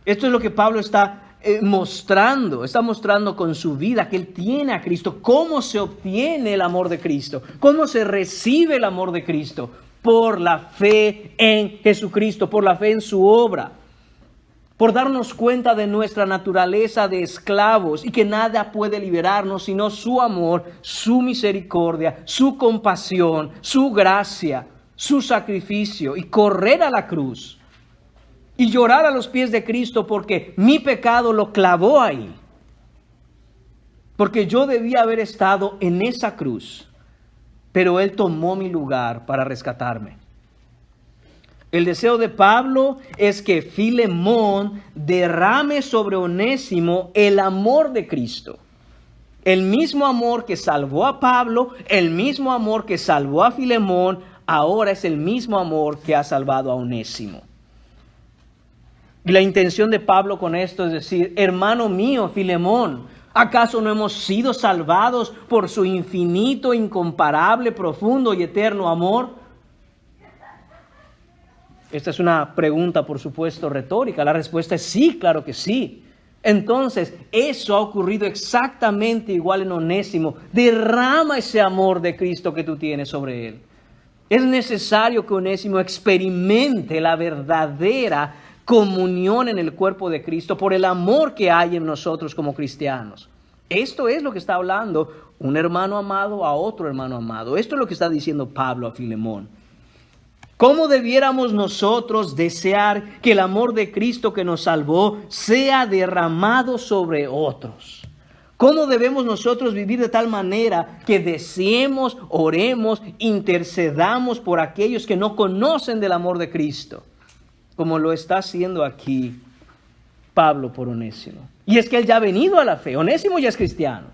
Speaker 1: Esto es lo que Pablo está mostrando con su vida, que él tiene a Cristo. ¿Cómo se obtiene el amor de Cristo? ¿Cómo se recibe el amor de Cristo? Por la fe en Jesucristo, por la fe en su obra. Por darnos cuenta de nuestra naturaleza de esclavos y que nada puede liberarnos sino su amor, su misericordia, su compasión, su gracia, su sacrificio, y correr a la cruz y llorar a los pies de Cristo porque mi pecado lo clavó ahí. Porque yo debía haber estado en esa cruz, pero Él tomó mi lugar para rescatarme. El deseo de Pablo es que Filemón derrame sobre Onésimo el amor de Cristo. El mismo amor que salvó a Pablo, el mismo amor que salvó a Filemón, ahora es el mismo amor que ha salvado a Onésimo. Y la intención de Pablo con esto es decir, hermano mío, Filemón, ¿acaso no hemos sido salvados por su infinito, incomparable, profundo y eterno amor? Esta es una pregunta, por supuesto, retórica. La respuesta es sí, claro que sí. Entonces, eso ha ocurrido exactamente igual en Onésimo. Derrama ese amor de Cristo que tú tienes sobre él. Es necesario que Onésimo experimente la verdadera comunión en el cuerpo de Cristo por el amor que hay en nosotros como cristianos. Esto es lo que está hablando un hermano amado a otro hermano amado. Esto es lo que está diciendo Pablo a Filemón. ¿Cómo debiéramos nosotros desear que el amor de Cristo que nos salvó sea derramado sobre otros? ¿Cómo debemos nosotros vivir de tal manera que deseemos, oremos, intercedamos por aquellos que no conocen del amor de Cristo? Como lo está haciendo aquí Pablo por Onésimo. Y es que él ya ha venido a la fe. Onésimo ya es cristiano.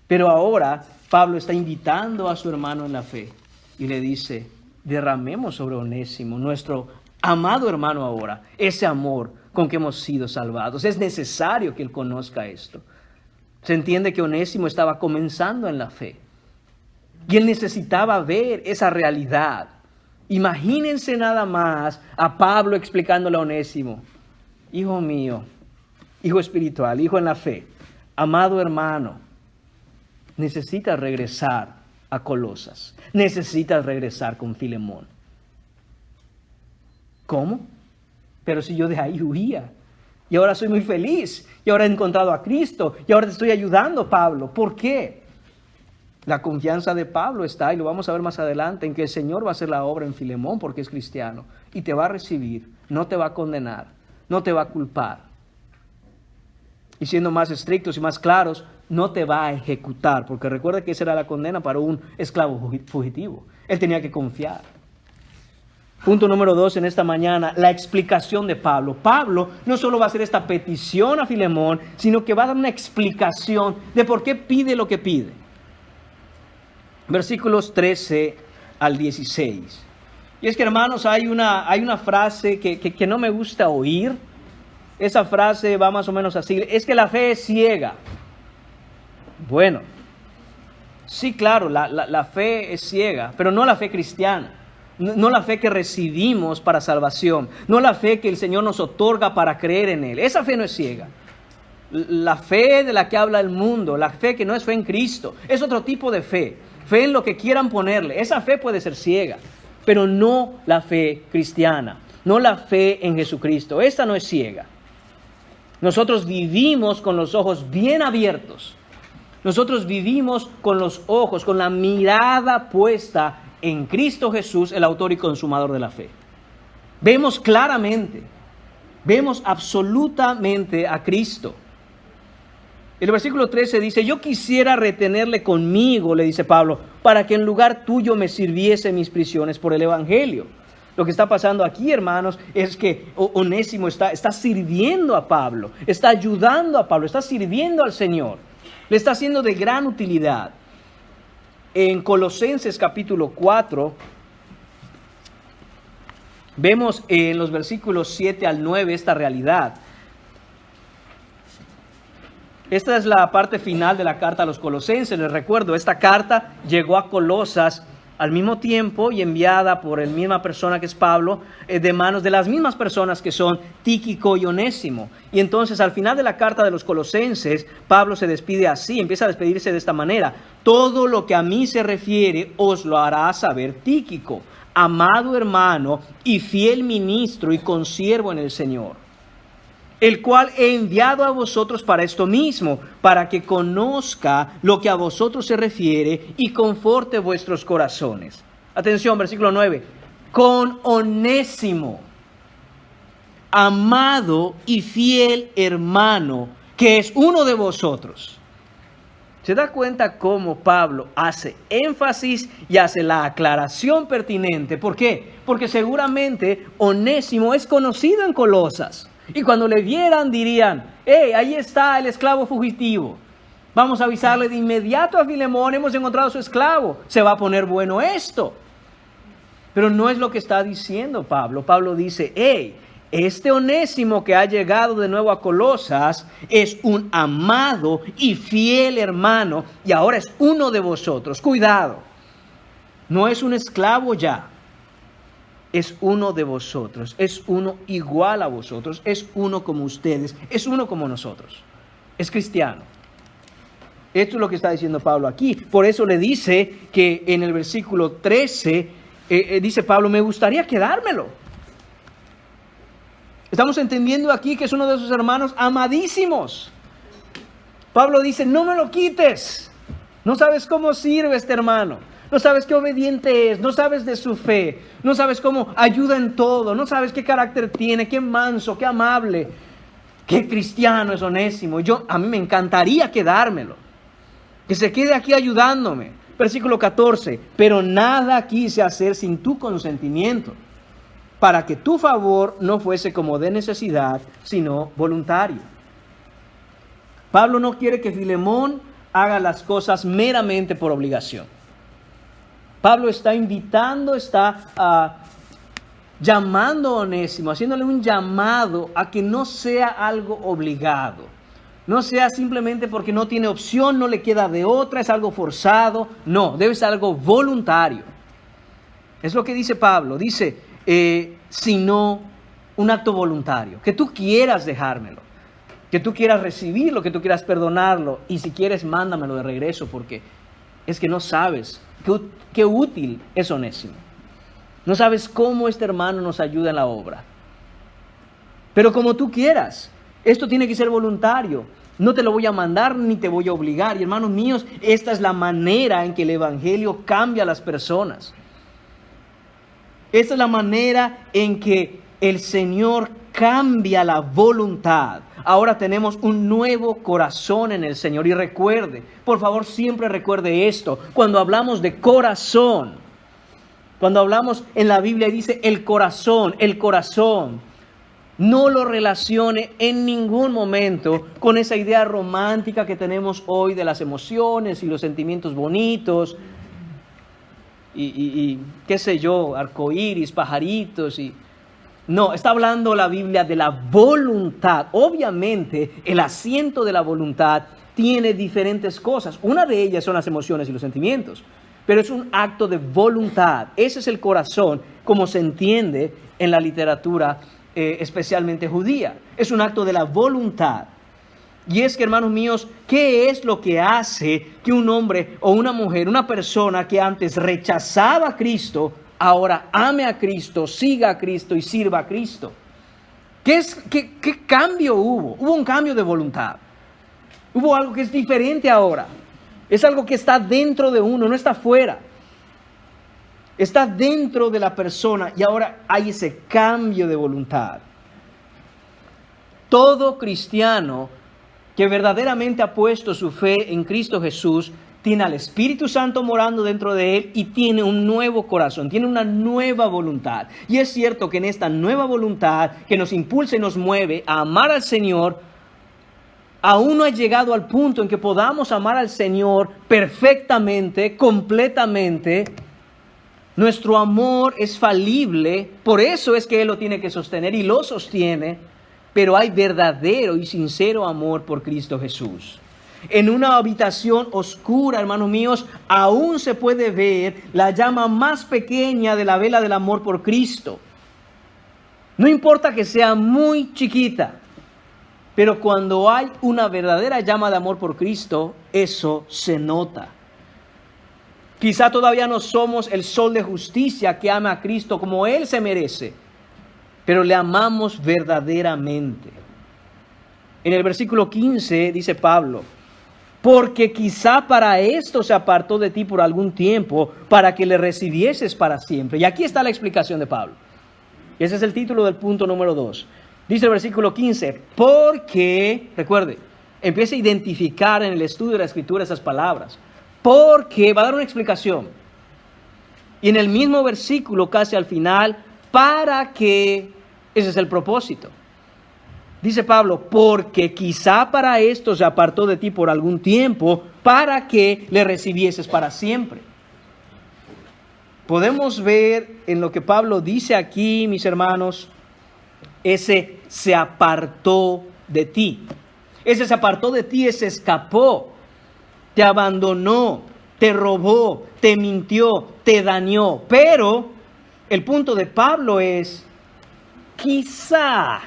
Speaker 1: Pero ahora Pablo está invitando a su hermano en la fe y le dice, derramemos sobre Onésimo, nuestro amado hermano ahora, ese amor con que hemos sido salvados. Es necesario que él conozca esto. Se entiende que Onésimo estaba comenzando en la fe y él necesitaba ver esa realidad. Imagínense nada más a Pablo explicándole a Onésimo, hijo mío, hijo espiritual, hijo en la fe, amado hermano, necesitas regresar a Colosas. Necesitas regresar con Filemón. ¿Cómo? Pero si yo de ahí huía. Y ahora soy muy feliz. Y ahora he encontrado a Cristo. Y ahora te estoy ayudando, Pablo. ¿Por qué? La confianza de Pablo está, y lo vamos a ver más adelante, en que el Señor va a hacer la obra en Filemón porque es cristiano. Y te va a recibir. No te va a condenar. No te va a culpar. Y siendo más estrictos y más claros, no te va a ejecutar. Porque recuerda que esa era la condena para un esclavo fugitivo. Él tenía que confiar. Punto número 2 en esta mañana, la explicación de Pablo. Pablo no solo va a hacer esta petición a Filemón, sino que va a dar una explicación de por qué pide lo que pide. Versículos 13 al 16. Y es que, hermanos, hay una frase que no me gusta oír. Esa frase va más o menos así: es que la fe es ciega. Bueno, sí, claro, la fe es ciega, pero no la fe cristiana. No la fe que recibimos para salvación. No la fe que el Señor nos otorga para creer en Él. Esa fe no es ciega. La fe de la que habla el mundo, la fe que no es fe en Cristo, es otro tipo de fe. Fe en lo que quieran ponerle. Esa fe puede ser ciega, pero no la fe cristiana. No la fe en Jesucristo. Esta no es ciega. Nosotros vivimos con los ojos bien abiertos. Nosotros vivimos con los ojos, con la mirada puesta en Cristo Jesús, el autor y consumador de la fe. Vemos claramente, vemos absolutamente a Cristo. El versículo 13 dice: yo quisiera retenerle conmigo, le dice Pablo, para que en lugar tuyo me sirviese en mis prisiones por el evangelio. Lo que está pasando aquí, hermanos, es que Onésimo está sirviendo a Pablo, está ayudando a Pablo, está sirviendo al Señor. Le está siendo de gran utilidad. En Colosenses capítulo 4, vemos en los versículos 7 al 9 esta realidad. Esta es la parte final de la carta a los Colosenses. Les recuerdo, esta carta llegó a Colosas al mismo tiempo y enviada por la misma persona que es Pablo, de manos de las mismas personas que son Tíquico y Onésimo. Y entonces al final de la carta de los Colosenses, Pablo se despide así, empieza a despedirse de esta manera: todo lo que a mí se refiere os lo hará saber Tíquico, amado hermano y fiel ministro y consiervo en el Señor, el cual he enviado a vosotros para esto mismo, para que conozca lo que a vosotros se refiere y conforte vuestros corazones. Atención, versículo 9. Con Onésimo, amado y fiel hermano, que es uno de vosotros. ¿Se da cuenta cómo Pablo hace énfasis y hace la aclaración pertinente? ¿Por qué? Porque seguramente Onésimo es conocido en Colosas. Y cuando le vieran dirían: ¡hey, ahí está el esclavo fugitivo! Vamos a avisarle de inmediato a Filemón: hemos encontrado a su esclavo. Se va a poner bueno esto. Pero no es lo que está diciendo Pablo. Pablo dice: ¡hey! Este Onésimo que ha llegado de nuevo a Colosas es un amado y fiel hermano y ahora es uno de vosotros. Cuidado, no es un esclavo ya. Es uno de vosotros, es uno igual a vosotros, es uno como ustedes, es uno como nosotros, es cristiano. Esto es lo que está diciendo Pablo aquí. Por eso le dice que en el versículo 13, dice Pablo: me gustaría quedármelo. Estamos entendiendo aquí que es uno de sus hermanos amadísimos. Pablo dice: no me lo quites. No sabes cómo sirve este hermano. No sabes qué obediente es, no sabes de su fe, no sabes cómo ayuda en todo, no sabes qué carácter tiene, qué manso, qué amable, qué cristiano es Onésimo. A mí me encantaría quedármelo, que se quede aquí ayudándome. Versículo 14, pero nada quise hacer sin tu consentimiento, para que tu favor no fuese como de necesidad, sino voluntario. Pablo no quiere que Filemón haga las cosas meramente por obligación. Pablo está invitando, llamando a Onésimo, haciéndole un llamado a que no sea algo obligado. No sea simplemente porque no tiene opción, no le queda de otra, es algo forzado. No, debe ser algo voluntario. Es lo que dice Pablo. Dice, sino un acto voluntario, que tú quieras dejármelo. que tú quieras recibirlo, que tú quieras perdonarlo, y si quieres, mándamelo de regreso, porque es que no sabes qué útil es Onésimo. No sabes cómo este hermano nos ayuda en la obra. Pero como tú quieras, esto tiene que ser voluntario. No te lo voy a mandar ni te voy a obligar. Y hermanos míos, esta es la manera en que el Evangelio cambia a las personas. Esta es la manera en que el Señor cambia la voluntad. Ahora tenemos un nuevo corazón en el Señor. Y recuerde, por favor, siempre recuerde esto. Cuando hablamos de corazón, cuando hablamos en la Biblia dice el corazón, no lo relacione en ningún momento con esa idea romántica que tenemos hoy de las emociones y los sentimientos bonitos y qué sé yo, arcoíris, pajaritos y... No, está hablando la Biblia de la voluntad. Obviamente, el asiento de la voluntad tiene diferentes cosas. Una de ellas son las emociones y los sentimientos, pero es un acto de voluntad. Ese es el corazón, como se entiende en la literatura especialmente judía. Es un acto de la voluntad. Y es que, hermanos míos, ¿qué es lo que hace que un hombre o una mujer, una persona que antes rechazaba a Cristo, ahora ame a Cristo, siga a Cristo y sirva a Cristo? ¿Qué cambio hubo? Hubo un cambio de voluntad. Hubo algo que es diferente ahora. Es algo que está dentro de uno, no está fuera. Está dentro de la persona y ahora hay ese cambio de voluntad. Todo cristiano que verdaderamente ha puesto su fe en Cristo Jesús tiene al Espíritu Santo morando dentro de él y tiene un nuevo corazón, tiene una nueva voluntad. Y es cierto que en esta nueva voluntad que nos impulsa y nos mueve a amar al Señor, aún no ha llegado al punto en que podamos amar al Señor perfectamente, completamente. Nuestro amor es falible, por eso es que Él lo tiene que sostener y lo sostiene, pero hay verdadero y sincero amor por Cristo Jesús. En una habitación oscura, hermanos míos, aún se puede ver la llama más pequeña de la vela del amor por Cristo. No importa que sea muy chiquita, pero cuando hay una verdadera llama de amor por Cristo, eso se nota. Quizá todavía no somos el sol de justicia que ama a Cristo como Él se merece, pero le amamos verdaderamente. En el versículo 15 dice Pablo, porque quizá para esto se apartó de ti por algún tiempo, para que le recibieses para siempre. Y aquí está la explicación de Pablo. Ese es el título del punto número 2. Dice el versículo 15, porque, recuerde, empieza a identificar en el estudio de la Escritura esas palabras. Porque, va a dar una explicación. Y en el mismo versículo, casi al final, para que, ese es el propósito. Dice Pablo, porque quizá para esto se apartó de ti por algún tiempo, para que le recibieses para siempre. Podemos ver en lo que Pablo dice aquí, mis hermanos, ese se apartó de ti. Ese se apartó de ti, ese escapó. Te abandonó, te robó, te mintió, te dañó. Pero el punto de Pablo es, quizá.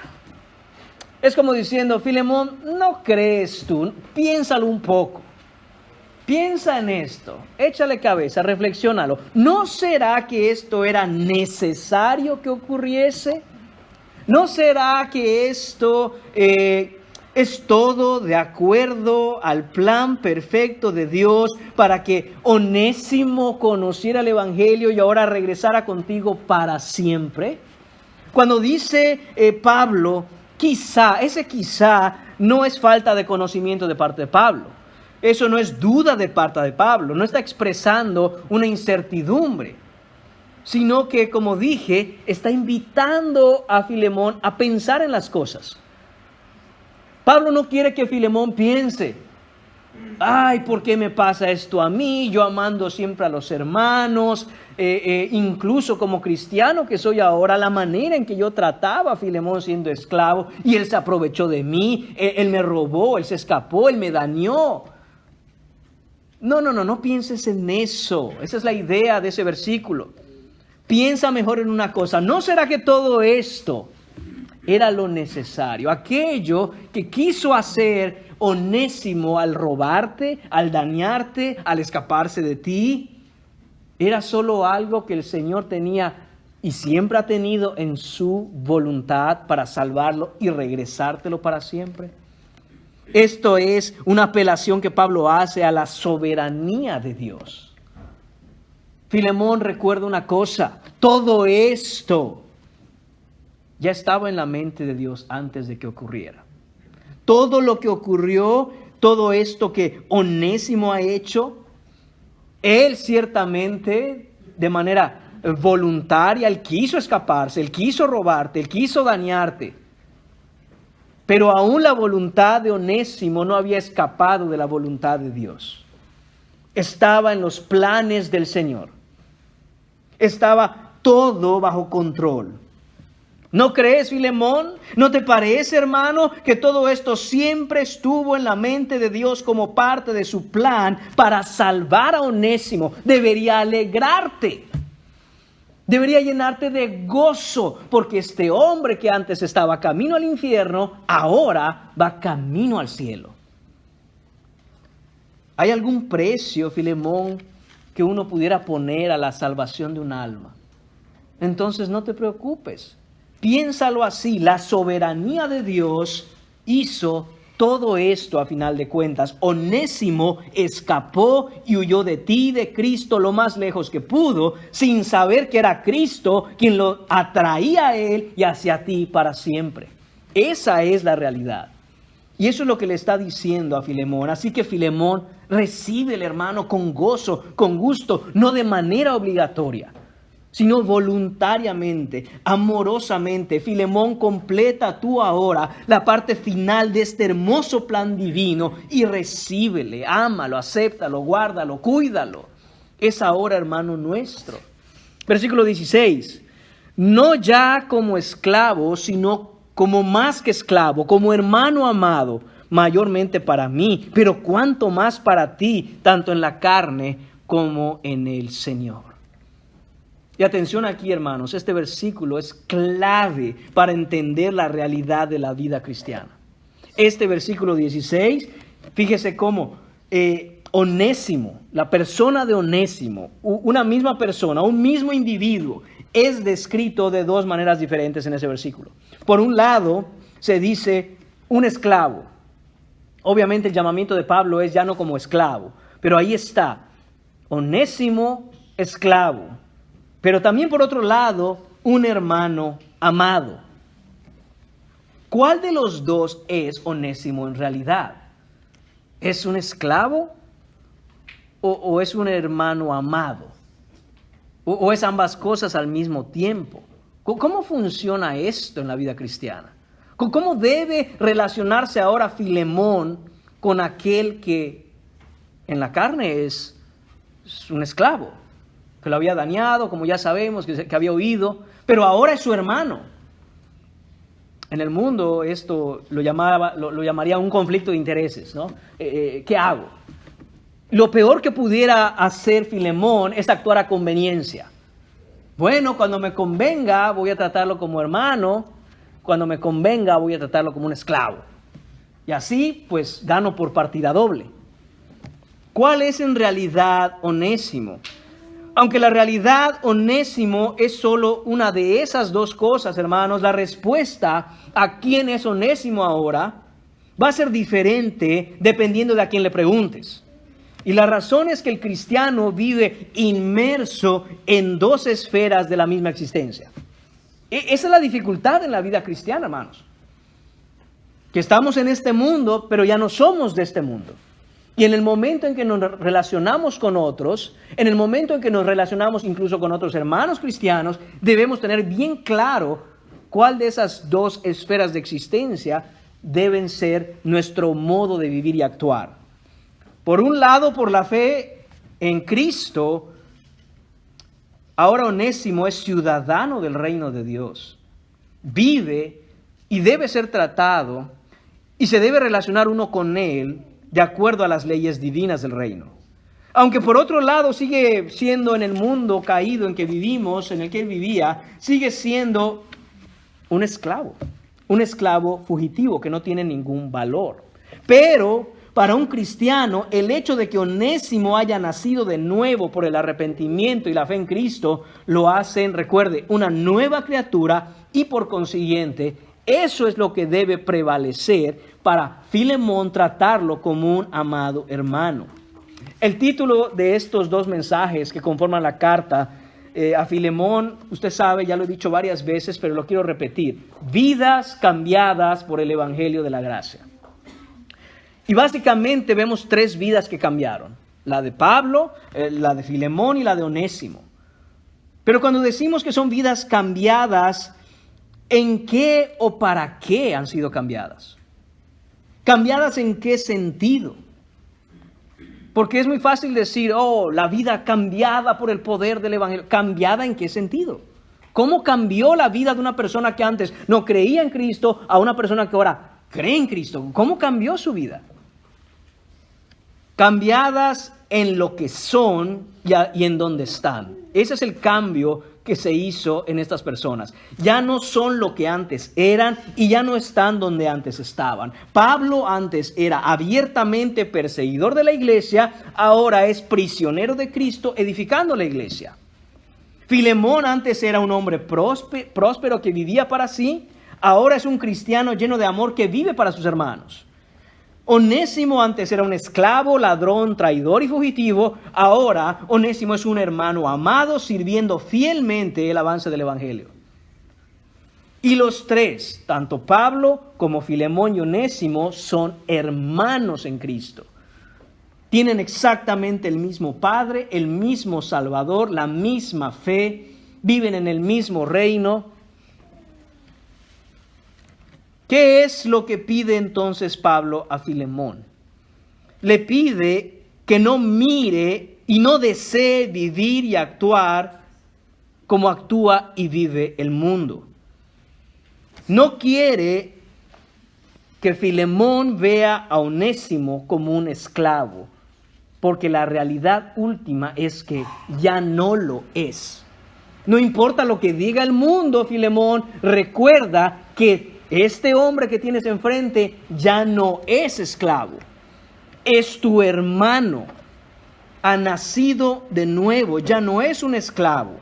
Speaker 1: Es como diciendo, Filemón, ¿no crees tú? Piénsalo un poco. Piensa en esto, échale cabeza, reflexiónalo. ¿No será que esto era necesario que ocurriese? ¿No será que esto es todo de acuerdo al plan perfecto de Dios para que Onésimo conociera el Evangelio y ahora regresara contigo para siempre? Cuando dice Pablo, quizá, ese quizá no es falta de conocimiento de parte de Pablo. Eso no es duda de parte de Pablo. No está expresando una incertidumbre, sino que, como dije, está invitando a Filemón a pensar en las cosas. Pablo no quiere que Filemón piense, ay, ¿por qué me pasa esto a mí? Yo amando siempre a los hermanos, incluso como cristiano que soy ahora, la manera en que yo trataba a Filemón siendo esclavo, y él se aprovechó de mí, él me robó, él se escapó, él me dañó. No pienses en eso. Esa es la idea de ese versículo. Piensa mejor en una cosa. ¿No será que todo esto era lo necesario. Aquello que quiso hacer Onésimo al robarte, al dañarte, al escaparse de ti, era solo algo que el Señor tenía y siempre ha tenido en su voluntad para salvarlo y regresártelo para siempre. Esto es una apelación que Pablo hace a la soberanía de Dios. Filemón, recuerda una cosa, todo esto ya estaba en la mente de Dios antes de que ocurriera. Todo lo que ocurrió, todo esto que Onésimo ha hecho, él ciertamente de manera voluntaria, él quiso escaparse, él quiso robarte, él quiso dañarte. Pero aún la voluntad de Onésimo no había escapado de la voluntad de Dios. Estaba en los planes del Señor. Estaba todo bajo control. ¿No crees, Filemón? ¿No te parece, hermano, que todo esto siempre estuvo en la mente de Dios como parte de su plan para salvar a Onésimo? Debería alegrarte. Debería llenarte de gozo, porque este hombre que antes estaba camino al infierno, ahora va camino al cielo. ¿Hay algún precio, Filemón, que uno pudiera poner a la salvación de un alma? Entonces no te preocupes. Piénsalo así, la soberanía de Dios hizo todo esto a final de cuentas. Onésimo escapó y huyó de ti, de Cristo, lo más lejos que pudo, sin saber que era Cristo quien lo atraía a él y hacia ti para siempre. Esa es la realidad. Y eso es lo que le está diciendo a Filemón. Así que Filemón, recibe el hermano con gozo, con gusto, no de manera obligatoria, sino voluntariamente, amorosamente. Filemón, completa tú ahora la parte final de este hermoso plan divino y recíbele, ámalo, acéptalo, guárdalo, cuídalo. Es ahora hermano nuestro. Versículo 16. No ya como esclavo, sino como más que esclavo, como hermano amado, mayormente para mí, pero cuanto más para ti, tanto en la carne como en el Señor. Y atención aquí, hermanos, este versículo es clave para entender la realidad de la vida cristiana. Este versículo 16, fíjese cómo Onésimo, la persona de Onésimo, una misma persona, un mismo individuo, es descrito de dos maneras diferentes en ese versículo. Por un lado, se dice un esclavo. Obviamente el llamamiento de Pablo es ya no como esclavo, pero ahí está, Onésimo, esclavo. Pero también por otro lado, un hermano amado. ¿Cuál de los dos es Onésimo en realidad? ¿Es un esclavo o es un hermano amado? ¿O es ambas cosas al mismo tiempo? ¿Cómo funciona esto en la vida cristiana? ¿Cómo debe relacionarse ahora Filemón con aquel que en la carne es un esclavo? Que lo había dañado, como ya sabemos, que había huido, pero ahora es su hermano. En el mundo esto lo llamaría un conflicto de intereses, ¿no? ¿Qué hago? Lo peor que pudiera hacer Filemón es actuar a conveniencia. Bueno, cuando me convenga voy a tratarlo como hermano, cuando me convenga voy a tratarlo como un esclavo. Y así, pues, gano por partida doble. ¿Cuál es en realidad Onésimo? Aunque la realidad Onésimo es solo una de esas dos cosas, hermanos, la respuesta a quién es Onésimo ahora va a ser diferente dependiendo de a quién le preguntes. Y la razón es que el cristiano vive inmerso en dos esferas de la misma existencia. Esa es la dificultad en la vida cristiana, hermanos. Que estamos en este mundo, pero ya no somos de este mundo. Y en el momento en que nos relacionamos con otros, en el momento en que nos relacionamos incluso con otros hermanos cristianos, debemos tener bien claro cuál de esas dos esferas de existencia deben ser nuestro modo de vivir y actuar. Por un lado, por la fe en Cristo, ahora Onésimo es ciudadano del reino de Dios. Vive y debe ser tratado y se debe relacionar uno con él de acuerdo a las leyes divinas del reino. Aunque por otro lado sigue siendo en el mundo caído en que vivimos, en el que él vivía, sigue siendo un esclavo. un esclavo fugitivo que no tiene ningún valor. Pero para un cristiano, el hecho de que Onésimo haya nacido de nuevo por el arrepentimiento y la fe en Cristo, lo hacen, recuerde, una nueva criatura y por consiguiente, eso es lo que debe prevalecer para Filemón tratarlo como un amado hermano. El título de estos dos mensajes que conforman la carta a Filemón, usted sabe, ya lo he dicho varias veces, pero lo quiero repetir: vidas cambiadas por el Evangelio de la Gracia. Y básicamente vemos tres vidas que cambiaron: la de Pablo, la de Filemón y la de Onésimo. Pero cuando decimos que son vidas cambiadas, ¿en qué o para qué han sido cambiadas? ¿Cambiadas en qué sentido? Porque es muy fácil decir, la vida cambiada por el poder del Evangelio. ¿Cambiada en qué sentido? ¿Cómo cambió la vida de una persona que antes no creía en Cristo a una persona que ahora cree en Cristo? ¿Cómo cambió su vida? Cambiadas en lo que son y en dónde están. Ese es el cambio que se hizo en estas personas. Ya no son lo que antes eran y ya no están donde antes estaban. Pablo antes era abiertamente perseguidor de la iglesia, ahora es prisionero de Cristo edificando la iglesia. Filemón antes era un hombre próspero que vivía para sí, ahora es un cristiano lleno de amor que vive para sus hermanos. Onésimo antes era un esclavo, ladrón, traidor y fugitivo. Ahora Onésimo es un hermano amado sirviendo fielmente el avance del Evangelio. Y los tres, tanto Pablo como Filemón y Onésimo, son hermanos en Cristo. Tienen exactamente el mismo Padre, el mismo Salvador, la misma fe, viven en el mismo reino. ¿Qué es lo que pide entonces Pablo a Filemón? Le pide que no mire y no desee vivir y actuar como actúa y vive el mundo. No quiere que Filemón vea a Onésimo como un esclavo, porque la realidad última es que ya no lo es. No importa lo que diga el mundo, Filemón, recuerda que este hombre que tienes enfrente ya no es esclavo, es tu hermano, ha nacido de nuevo, ya no es un esclavo.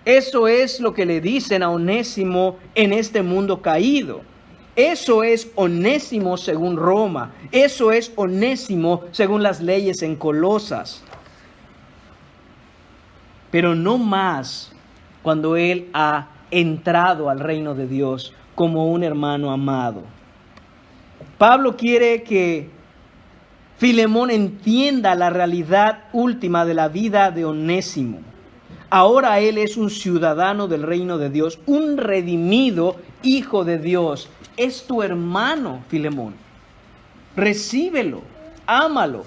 Speaker 1: Eso es lo que le dicen a Onésimo en este mundo caído. Eso es Onésimo según Roma, eso es Onésimo según las leyes en Colosas. Pero no más cuando él ha entrado al reino de Dios como un hermano amado. Pablo quiere que Filemón entienda la realidad última de la vida de Onésimo. Ahora él es un ciudadano del reino de Dios, un redimido hijo de Dios. Es tu hermano, Filemón. Recíbelo, ámalo.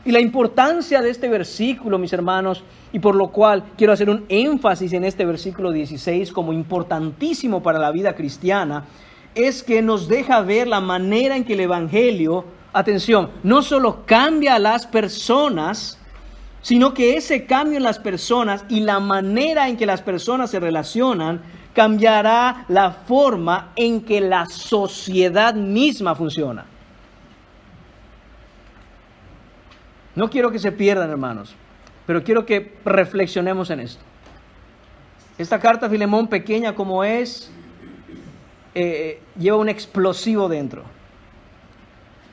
Speaker 1: Y la importancia de este versículo, mis hermanos, y por lo cual quiero hacer un énfasis en este versículo 16 como importantísimo para la vida cristiana, es que nos deja ver la manera en que el Evangelio, atención, no solo cambia a las personas, sino que ese cambio en las personas y la manera en que las personas se relacionan cambiará la forma en que la sociedad misma funciona. No quiero que se pierdan, hermanos, pero quiero que reflexionemos en esto. Esta carta a Filemón, pequeña como es, lleva un explosivo dentro.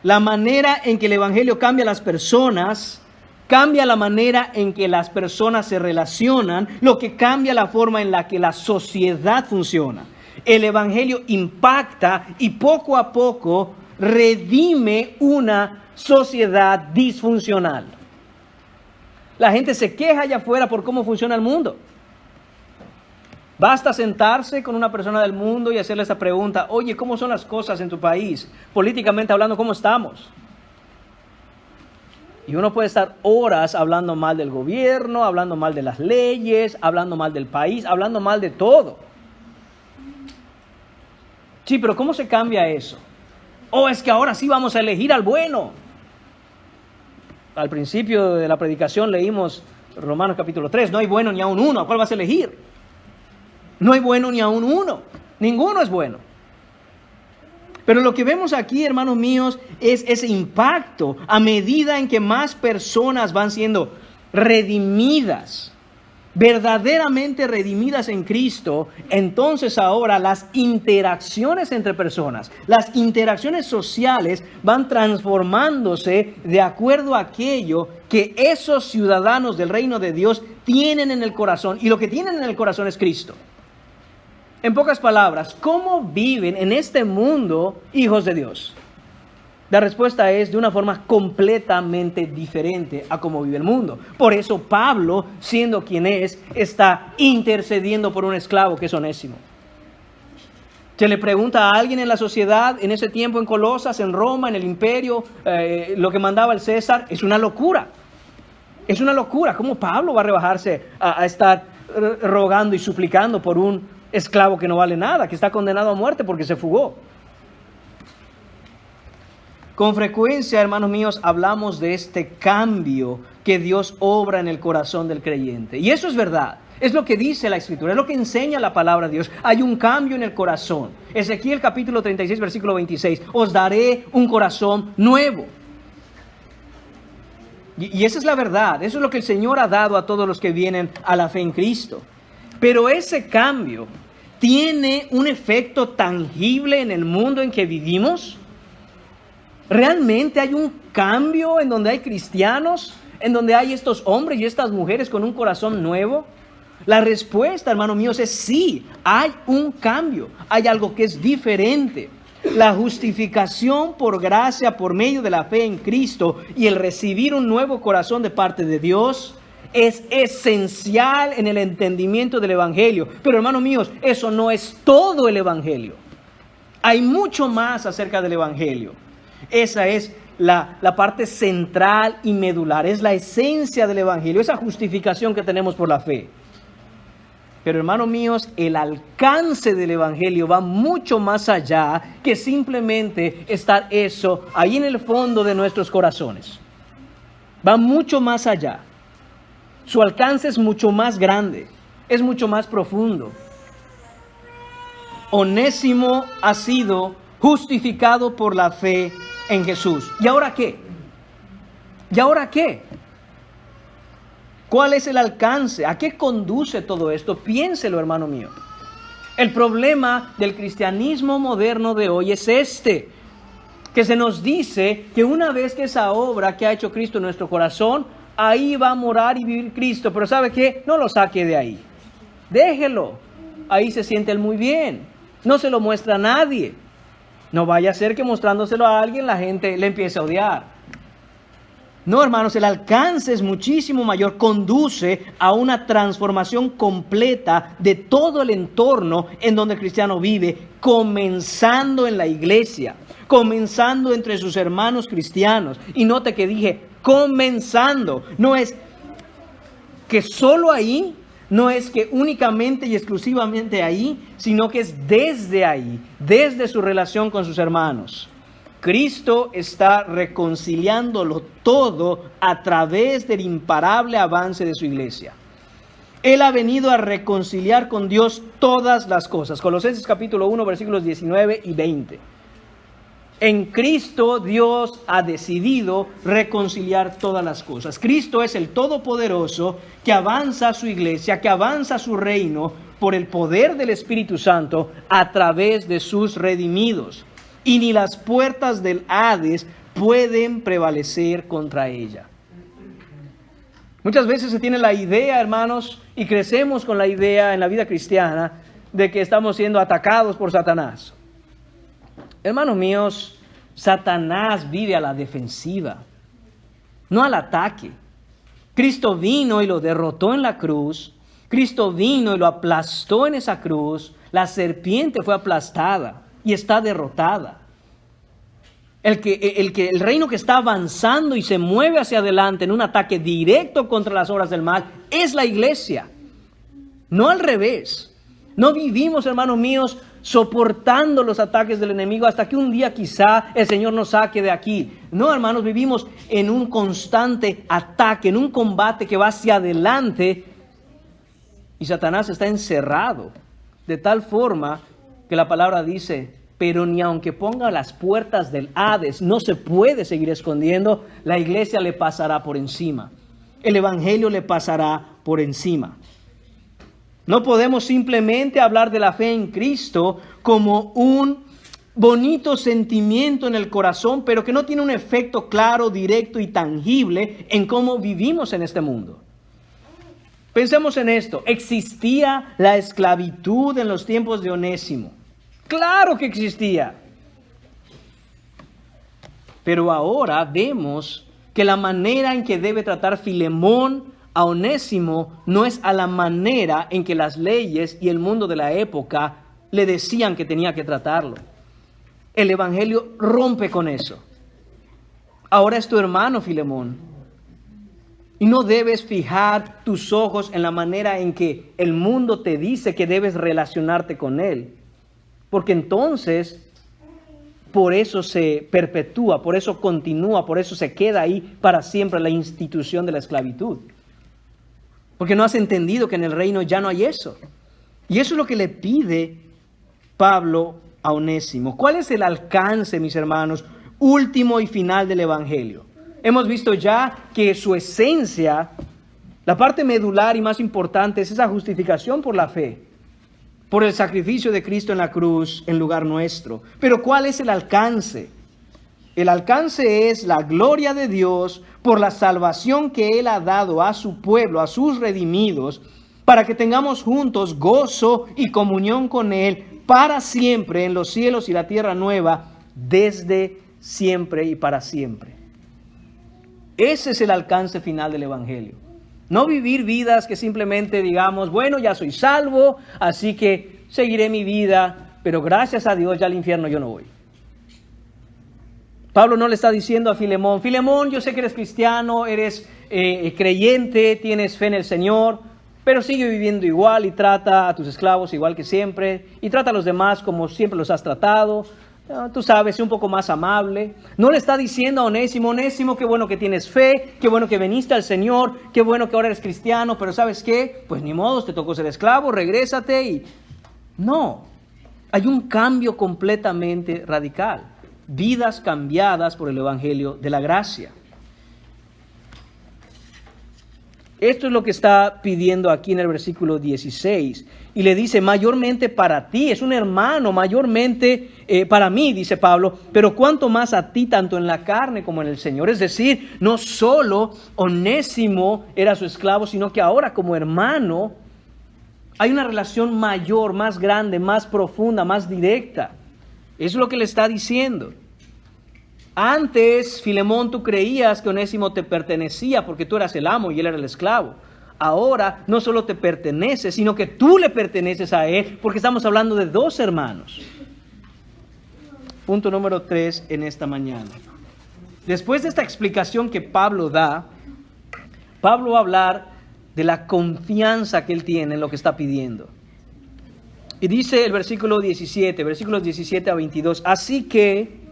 Speaker 1: La manera en que el Evangelio cambia a las personas, cambia la manera en que las personas se relacionan, lo que cambia la forma en la que la sociedad funciona. El Evangelio impacta y poco a poco redime una sociedad disfuncional. La gente se queja allá afuera por cómo funciona el mundo. Basta sentarse con una persona del mundo y hacerle esa pregunta: oye, ¿cómo son las cosas en tu país? Políticamente hablando, ¿cómo estamos? Y uno puede estar horas hablando mal del gobierno, hablando mal de las leyes, hablando mal del país, hablando mal de todo. Sí, pero ¿cómo se cambia eso? Es que ahora sí vamos a elegir al bueno. Al principio de la predicación leímos Romanos capítulo 3, no hay bueno ni aun uno, ¿a cuál vas a elegir? No hay bueno ni aun uno, ninguno es bueno. Pero lo que vemos aquí, hermanos míos, es ese impacto a medida en que más personas van siendo redimidas, verdaderamente redimidas en Cristo. Entonces ahora las interacciones entre personas, las interacciones sociales van transformándose de acuerdo a aquello que esos ciudadanos del reino de Dios tienen en el corazón. Y lo que tienen en el corazón es Cristo. En pocas palabras, ¿cómo viven en este mundo hijos de Dios? La respuesta es de una forma completamente diferente a cómo vive el mundo. Por eso Pablo, siendo quien es, está intercediendo por un esclavo que es Onésimo. Se le pregunta a alguien en la sociedad, en ese tiempo en Colosas, en Roma, en el imperio, lo que mandaba el César, es una locura. Es una locura. ¿Cómo Pablo va a rebajarse a estar rogando y suplicando por un esclavo que no vale nada, que está condenado a muerte porque se fugó? Con frecuencia, hermanos míos, hablamos de este cambio que Dios obra en el corazón del creyente. Y eso es verdad. Es lo que dice la Escritura, es lo que enseña la palabra de Dios. Hay un cambio en el corazón. Ezequiel capítulo 36, versículo 26. Os daré un corazón nuevo. Y esa es la verdad. Eso es lo que el Señor ha dado a todos los que vienen a la fe en Cristo. Pero ese cambio tiene un efecto tangible en el mundo en que vivimos. ¿Realmente hay un cambio en donde hay cristianos, en donde hay estos hombres y estas mujeres con un corazón nuevo? La respuesta, hermanos míos, es sí, hay un cambio, hay algo que es diferente. La justificación por gracia, por medio de la fe en Cristo y el recibir un nuevo corazón de parte de Dios es esencial en el entendimiento del Evangelio. Pero, hermanos míos, eso no es todo el Evangelio. Hay mucho más acerca del Evangelio. Esa es la parte central y medular, es la esencia del Evangelio, esa justificación que tenemos por la fe. Pero, hermanos míos, el alcance del Evangelio va mucho más allá que simplemente estar eso ahí en el fondo de nuestros corazones. Va mucho más allá. Su alcance es mucho más grande, es mucho más profundo. Onésimo ha sido justificado por la fe en Jesús. ¿Y ahora qué? ¿Y ahora qué? ¿Cuál es el alcance? ¿A qué conduce todo esto? Piénselo, hermano mío. El problema del cristianismo moderno de hoy es que se nos dice que una vez que esa obra que ha hecho Cristo en nuestro corazón, ahí va a morar y vivir Cristo. Pero ¿sabe qué? No lo saque de ahí. Déjelo. Ahí se siente él muy bien. No se lo muestra a nadie. No vaya a ser que mostrándoselo a alguien la gente le empiece a odiar. No, hermanos, el alcance es muchísimo mayor. Conduce a una transformación completa de todo el entorno en donde el cristiano vive, comenzando en la iglesia, comenzando entre sus hermanos cristianos. Y note que dije comenzando. No es que solo ahí, no es que únicamente y exclusivamente ahí, sino que es desde ahí, desde su relación con sus hermanos. Cristo está reconciliándolo todo a través del imparable avance de su iglesia. Él ha venido a reconciliar con Dios todas las cosas. Colosenses capítulo 1, versículos 19 y 20. En Cristo Dios ha decidido reconciliar todas las cosas. Cristo es el Todopoderoso que avanza a su iglesia, que avanza a su reino por el poder del Espíritu Santo a través de sus redimidos. Y ni las puertas del Hades pueden prevalecer contra ella. Muchas veces se tiene la idea, hermanos, y crecemos con la idea en la vida cristiana de que estamos siendo atacados por Satanás. Hermanos míos, Satanás vive a la defensiva, no al ataque. Cristo vino y lo derrotó en la cruz. Cristo vino y lo aplastó en esa cruz. La serpiente fue aplastada y está derrotada. El reino que está avanzando y se mueve hacia adelante en un ataque directo contra las obras del mal es la iglesia. No al revés. No vivimos, hermanos míos, soportando los ataques del enemigo hasta que un día quizá el Señor nos saque de aquí. No, hermanos, vivimos en un constante ataque, en un combate que va hacia adelante y Satanás está encerrado de tal forma que la palabra dice, pero ni aunque ponga las puertas del Hades, no se puede seguir escondiendo, la iglesia le pasará por encima. El evangelio le pasará por encima. No podemos simplemente hablar de la fe en Cristo como un bonito sentimiento en el corazón, pero que no tiene un efecto claro, directo y tangible en cómo vivimos en este mundo. Pensemos en esto. ¿Existía la esclavitud en los tiempos de Onésimo? Claro que existía. Pero ahora vemos que la manera en que debe tratar Filemón a Onésimo no es a la manera en que las leyes y el mundo de la época le decían que tenía que tratarlo. El evangelio rompe con eso. Ahora es tu hermano Filemón. Y no debes fijar tus ojos en la manera en que el mundo te dice que debes relacionarte con él. Porque entonces, por eso se perpetúa, por eso continúa, por eso se queda ahí para siempre la institución de la esclavitud. Porque no has entendido que en el reino ya no hay eso. Y eso es lo que le pide Pablo a Onésimo. ¿Cuál es el alcance, mis hermanos, último y final del evangelio? Hemos visto ya que su esencia, la parte medular y más importante, es esa justificación por la fe, por el sacrificio de Cristo en la cruz en lugar nuestro. Pero ¿cuál es el alcance? El alcance es la gloria de Dios por la salvación que Él ha dado a su pueblo, a sus redimidos, para que tengamos juntos gozo y comunión con Él para siempre en los cielos y la tierra nueva, desde siempre y para siempre. Ese es el alcance final del evangelio. No vivir vidas que simplemente digamos, bueno, ya soy salvo, así que seguiré mi vida, pero gracias a Dios ya al infierno yo no voy. Pablo no le está diciendo a Filemón, Filemón, yo sé que eres cristiano, eres creyente, tienes fe en el Señor, pero sigue viviendo igual y trata a tus esclavos igual que siempre, y trata a los demás como siempre los has tratado. Tú sabes, sé un poco más amable. No le está diciendo a Onésimo, Onésimo, qué bueno que tienes fe, qué bueno que viniste al Señor, qué bueno que ahora eres cristiano, pero ¿sabes qué? Pues ni modo, te tocó ser esclavo, regrésate y... No, hay un cambio completamente radical. Vidas cambiadas por el evangelio de la gracia. Esto es lo que está pidiendo aquí en el versículo 16. Y le dice, mayormente para ti, es un hermano, mayormente para mí, dice Pablo, pero cuanto más a ti, tanto en la carne como en el Señor. Es decir, no solo Onésimo era su esclavo, sino que ahora como hermano hay una relación mayor, más grande, más profunda, más directa. Eso es lo que le está diciendo. Antes, Filemón, tú creías que Onésimo te pertenecía porque tú eras el amo y él era el esclavo. Ahora no solo te pertenece, sino que tú le perteneces a él, porque estamos hablando de dos hermanos. Punto número 3 en esta mañana. Después de esta explicación que Pablo da, Pablo va a hablar de la confianza que él tiene en lo que está pidiendo. Y dice el versículo 17, versículos 17 a 22, así que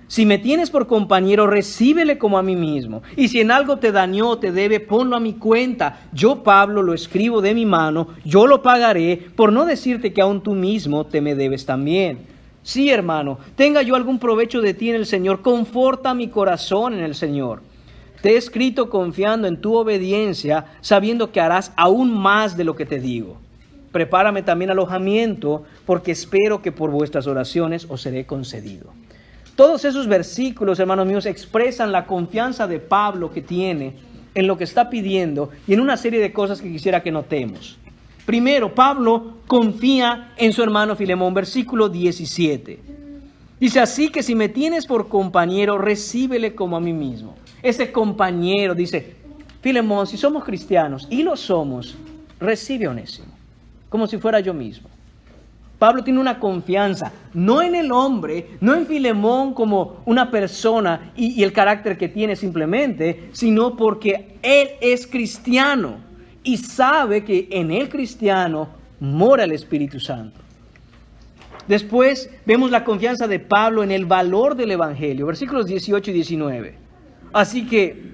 Speaker 1: si me tienes por compañero, recíbele como a mí mismo. Y si en algo te dañó o te debe, ponlo a mi cuenta. Yo, Pablo, lo escribo de mi mano, yo lo pagaré, por no decirte que aún tú mismo te me debes también. Sí, hermano, tenga yo algún provecho de ti en el Señor, conforta mi corazón en el Señor. Te he escrito confiando en tu obediencia, sabiendo que harás aún más de lo que te digo. Prepárame también alojamiento, porque espero que por vuestras oraciones os seré concedido. Todos esos versículos, hermanos míos, expresan la confianza de Pablo que tiene en lo que está pidiendo y en una serie de cosas que quisiera que notemos. Primero, Pablo confía en su hermano Filemón, versículo 17. Dice, así que si me tienes por compañero, recíbele como a mí mismo. Ese compañero dice, Filemón, si somos cristianos, y lo somos, recibe a Onésimo, como si fuera yo mismo. Pablo tiene una confianza, no en el hombre, no en Filemón como una persona y el carácter que tiene simplemente, sino porque él es cristiano y sabe que en el cristiano mora el Espíritu Santo. Después vemos la confianza de Pablo en el valor del Evangelio, versículos 18 y 19. Así que,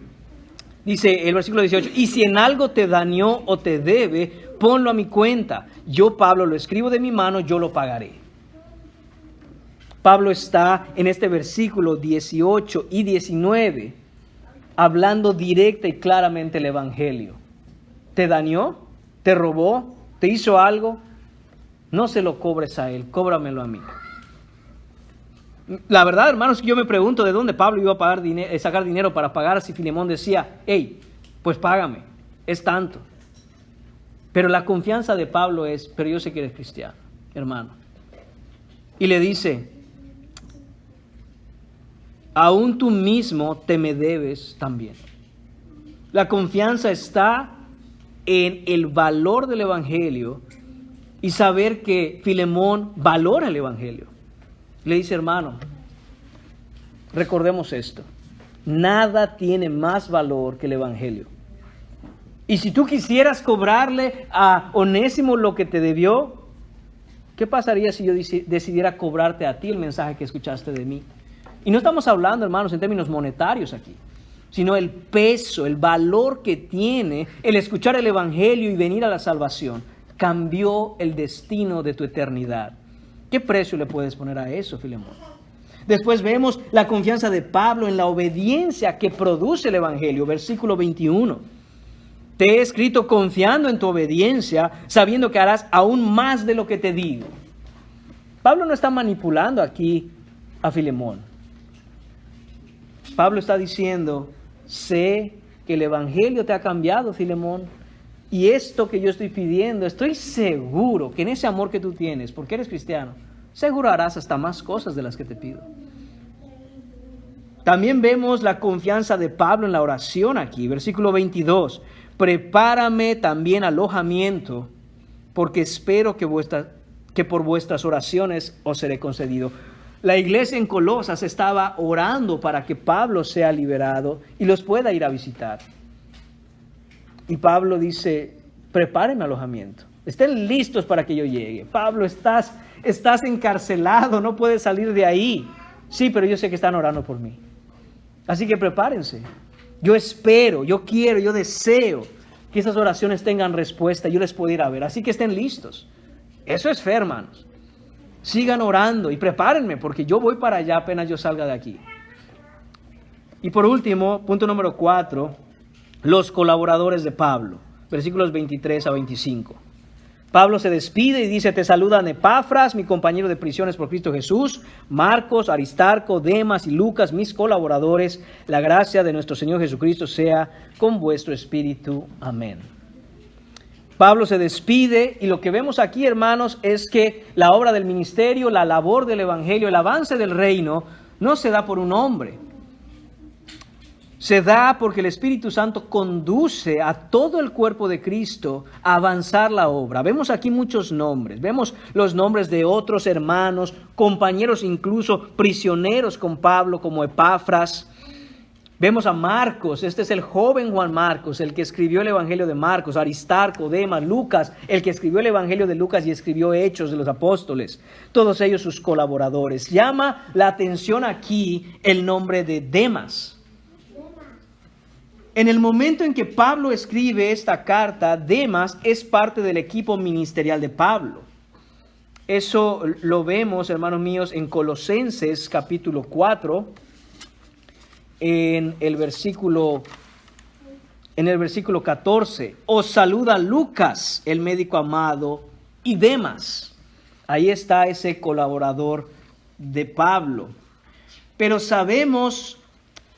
Speaker 1: dice el versículo 18, y si en algo te dañó o te debe, ponlo a mi cuenta. Yo, Pablo, lo escribo de mi mano, yo lo pagaré. Pablo está en este versículo 18 y 19 hablando directa y claramente el evangelio. ¿Te dañó? ¿Te robó? ¿Te hizo algo? No se lo cobres a él, cóbramelo a mí. La verdad, hermanos, yo me pregunto de dónde Pablo iba a sacar dinero para pagar si Filemón decía, hey, pues págame, es tanto. Pero la confianza de Pablo es, pero yo sé que eres cristiano, hermano. Y le dice, aún tú mismo te me debes también. La confianza está en el valor del evangelio y saber que Filemón valora el evangelio. Le dice, hermano, recordemos esto, nada tiene más valor que el evangelio. Y si tú quisieras cobrarle a Onésimo lo que te debió, ¿qué pasaría si yo decidiera cobrarte a ti el mensaje que escuchaste de mí? Y no estamos hablando, hermanos, en términos monetarios aquí, sino el peso, el valor que tiene el escuchar el evangelio y venir a la salvación. Cambió el destino de tu eternidad. ¿Qué precio le puedes poner a eso, Filemón? Después vemos la confianza de Pablo en la obediencia que produce el evangelio. Versículo 21. Te he escrito confiando en tu obediencia, sabiendo que harás aún más de lo que te digo. Pablo no está manipulando aquí a Filemón. Pablo está diciendo, sé que el evangelio te ha cambiado, Filemón, y esto que yo estoy pidiendo, estoy seguro que en ese amor que tú tienes, porque eres cristiano, seguro harás hasta más cosas de las que te pido. También vemos la confianza de Pablo en la oración aquí, versículo 22. Prepárame también alojamiento, porque espero que por vuestras oraciones os seré concedido. La iglesia en Colosas estaba orando para que Pablo sea liberado y los pueda ir a visitar. Y Pablo dice, prepárenme alojamiento, estén listos para que yo llegue. Pablo, estás encarcelado, no puedes salir de ahí. Sí, pero yo sé que están orando por mí. Así que prepárense. Yo espero, yo quiero, yo deseo que esas oraciones tengan respuesta y yo les pueda ir a ver. Así que estén listos. Eso es fe, hermanos. Sigan orando y prepárenme porque yo voy para allá apenas yo salga de aquí. Y por último, punto número 4, los colaboradores de Pablo, versículos 23 a 25. Pablo se despide y dice, te saludan Epafras, mi compañero de prisiones por Cristo Jesús, Marcos, Aristarco, Demas y Lucas, mis colaboradores. La gracia de nuestro Señor Jesucristo sea con vuestro espíritu. Amén. Pablo se despide y lo que vemos aquí, hermanos, es que la obra del ministerio, la labor del evangelio, el avance del reino, no se da por un hombre. Se da porque el Espíritu Santo conduce a todo el cuerpo de Cristo a avanzar la obra. Vemos aquí muchos nombres. Vemos los nombres de otros hermanos, compañeros incluso prisioneros con Pablo como Epafras. Vemos a Marcos, este es el joven Juan Marcos, el que escribió el Evangelio de Marcos, Aristarco, Demas, Lucas, el que escribió el Evangelio de Lucas y escribió Hechos de los Apóstoles. Todos ellos sus colaboradores. Llama la atención aquí el nombre de Demas. En el momento en que Pablo escribe esta carta, Demas es parte del equipo ministerial de Pablo. Eso lo vemos, hermanos míos, en Colosenses capítulo 4, en el versículo 14. Os saluda Lucas, el médico amado, y Demas. Ahí está ese colaborador de Pablo. Pero sabemos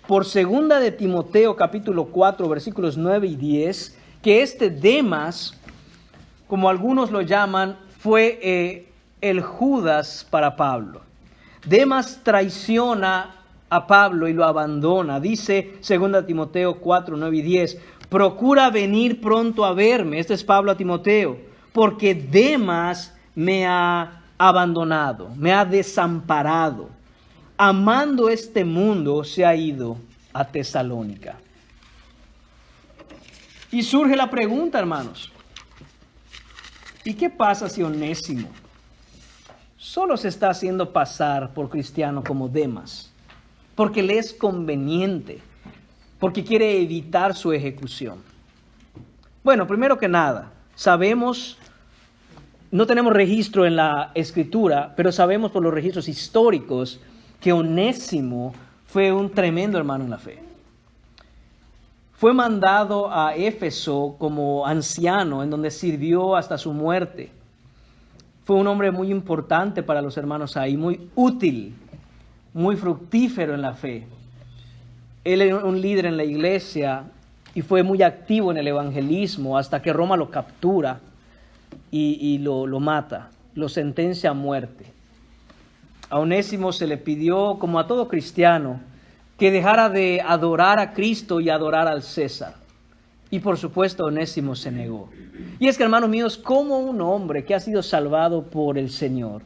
Speaker 1: por segunda de Timoteo capítulo 4 versículos 9 y 10 que este Demas, como algunos lo llaman, fue el Judas para Pablo. Demas traiciona a Pablo y lo abandona. Dice segunda de Timoteo 4, 9 y 10, procura venir pronto a verme. Este es Pablo a Timoteo, porque Demas me ha abandonado, me ha desamparado. Amando este mundo, se ha ido a Tesalónica. Y surge la pregunta, hermanos, ¿y qué pasa si Onésimo solo se está haciendo pasar por cristiano como Demas? Porque le es conveniente, porque quiere evitar su ejecución. Bueno, primero que nada, sabemos no tenemos registro en la Escritura, pero sabemos por los registros históricos que Onésimo fue un tremendo hermano en la fe. Fue mandado a Éfeso como anciano, en donde sirvió hasta su muerte. Fue un hombre muy importante para los hermanos ahí, muy útil, muy fructífero en la fe. Él era un líder en la iglesia y fue muy activo en el evangelismo hasta que Roma lo captura y lo mata, lo sentencia a muerte. A Onésimo se le pidió, como a todo cristiano, que dejara de adorar a Cristo y adorar al César. Y por supuesto Onésimo se negó. Y es que, hermanos míos, ¿cómo un hombre que ha sido salvado por el Señor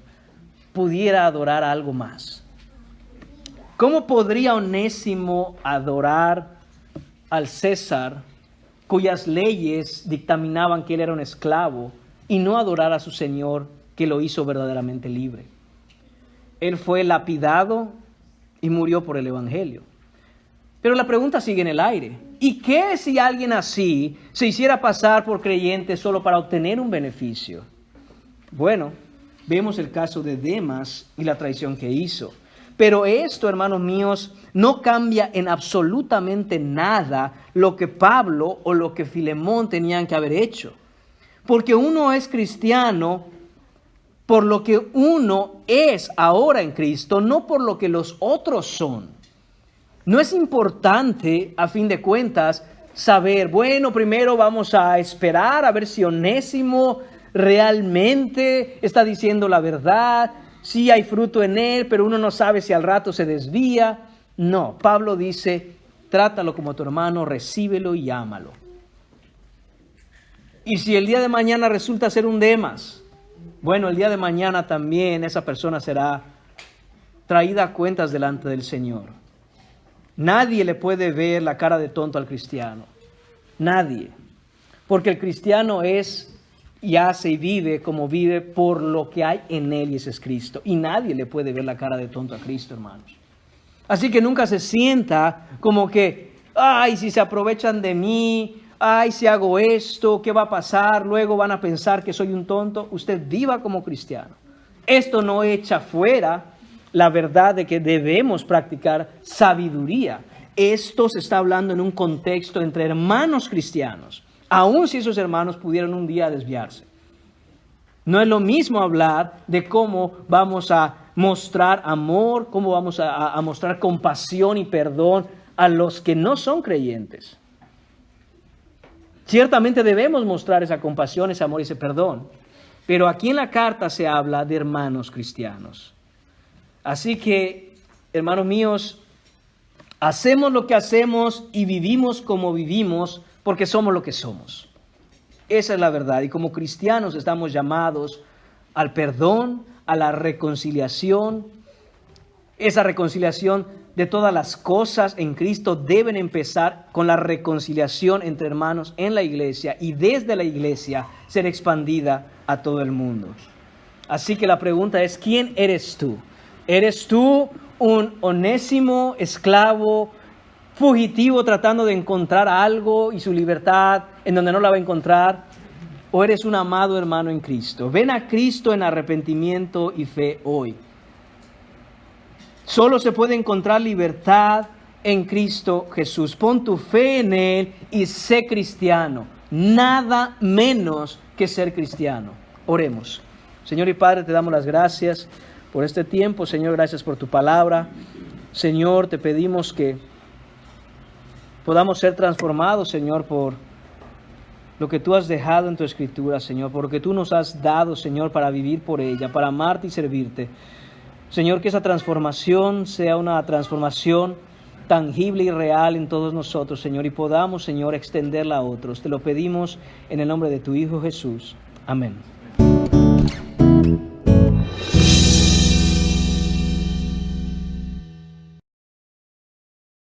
Speaker 1: pudiera adorar a algo más? ¿Cómo podría Onésimo adorar al César, cuyas leyes dictaminaban que él era un esclavo, y no adorar a su Señor, que lo hizo verdaderamente libre? Él fue lapidado y murió por el Evangelio. Pero la pregunta sigue en el aire. ¿Y qué si alguien así se hiciera pasar por creyente solo para obtener un beneficio? Bueno, vemos el caso de Demas y la traición que hizo. Pero esto, hermanos míos, no cambia en absolutamente nada lo que Pablo o lo que Filemón tenían que haber hecho. Porque uno es cristiano por lo que uno es ahora en Cristo, no por lo que los otros son. No es importante, a fin de cuentas, saber, bueno, primero vamos a esperar a ver si Onésimo realmente está diciendo la verdad, si hay fruto en él, pero uno no sabe si al rato se desvía. No, Pablo dice, trátalo como tu hermano, recíbelo y ámalo. Y si el día de mañana resulta ser un Demas, bueno, el día de mañana también esa persona será traída a cuentas delante del Señor. Nadie le puede ver la cara de tonto al cristiano. Nadie. Porque el cristiano es y hace y vive como vive por lo que hay en él, y ese es Cristo. Y nadie le puede ver la cara de tonto a Cristo, hermanos. Así que nunca se sienta como que, ay, si se aprovechan de mí, ay, si hago esto, ¿qué va a pasar? Luego van a pensar que soy un tonto. Usted viva como cristiano. Esto no echa fuera la verdad de que debemos practicar sabiduría. Esto se está hablando en un contexto entre hermanos cristianos, aun si esos hermanos pudieran un día desviarse. No es lo mismo hablar de cómo vamos a mostrar amor, cómo vamos a mostrar compasión y perdón a los que no son creyentes. Ciertamente debemos mostrar esa compasión, ese amor y ese perdón. Pero aquí en la carta se habla de hermanos cristianos. Así que, hermanos míos, hacemos lo que hacemos y vivimos como vivimos porque somos lo que somos. Esa es la verdad. Y como cristianos estamos llamados al perdón, a la reconciliación. Esa reconciliación de todas las cosas en Cristo deben empezar con la reconciliación entre hermanos en la iglesia y desde la iglesia ser expandida a todo el mundo. Así que la pregunta es, ¿quién eres tú? ¿Eres tú un Onésimo esclavo, fugitivo tratando de encontrar algo y su libertad en donde no la va a encontrar? ¿O eres un amado hermano en Cristo? Ven a Cristo en arrepentimiento y fe hoy. Solo se puede encontrar libertad en Cristo Jesús. Pon tu fe en Él y sé cristiano. Nada menos que ser cristiano. Oremos. Señor y Padre, te damos las gracias por este tiempo. Señor, gracias por tu palabra. Señor, te pedimos que podamos ser transformados, Señor, por lo que tú has dejado en tu Escritura, Señor, por lo que tú nos has dado, Señor, para vivir por ella, para amarte y servirte. Señor, que esa transformación sea una transformación tangible y real en todos nosotros, Señor, y podamos, Señor, extenderla a otros. Te lo pedimos en el nombre de tu Hijo Jesús. Amén.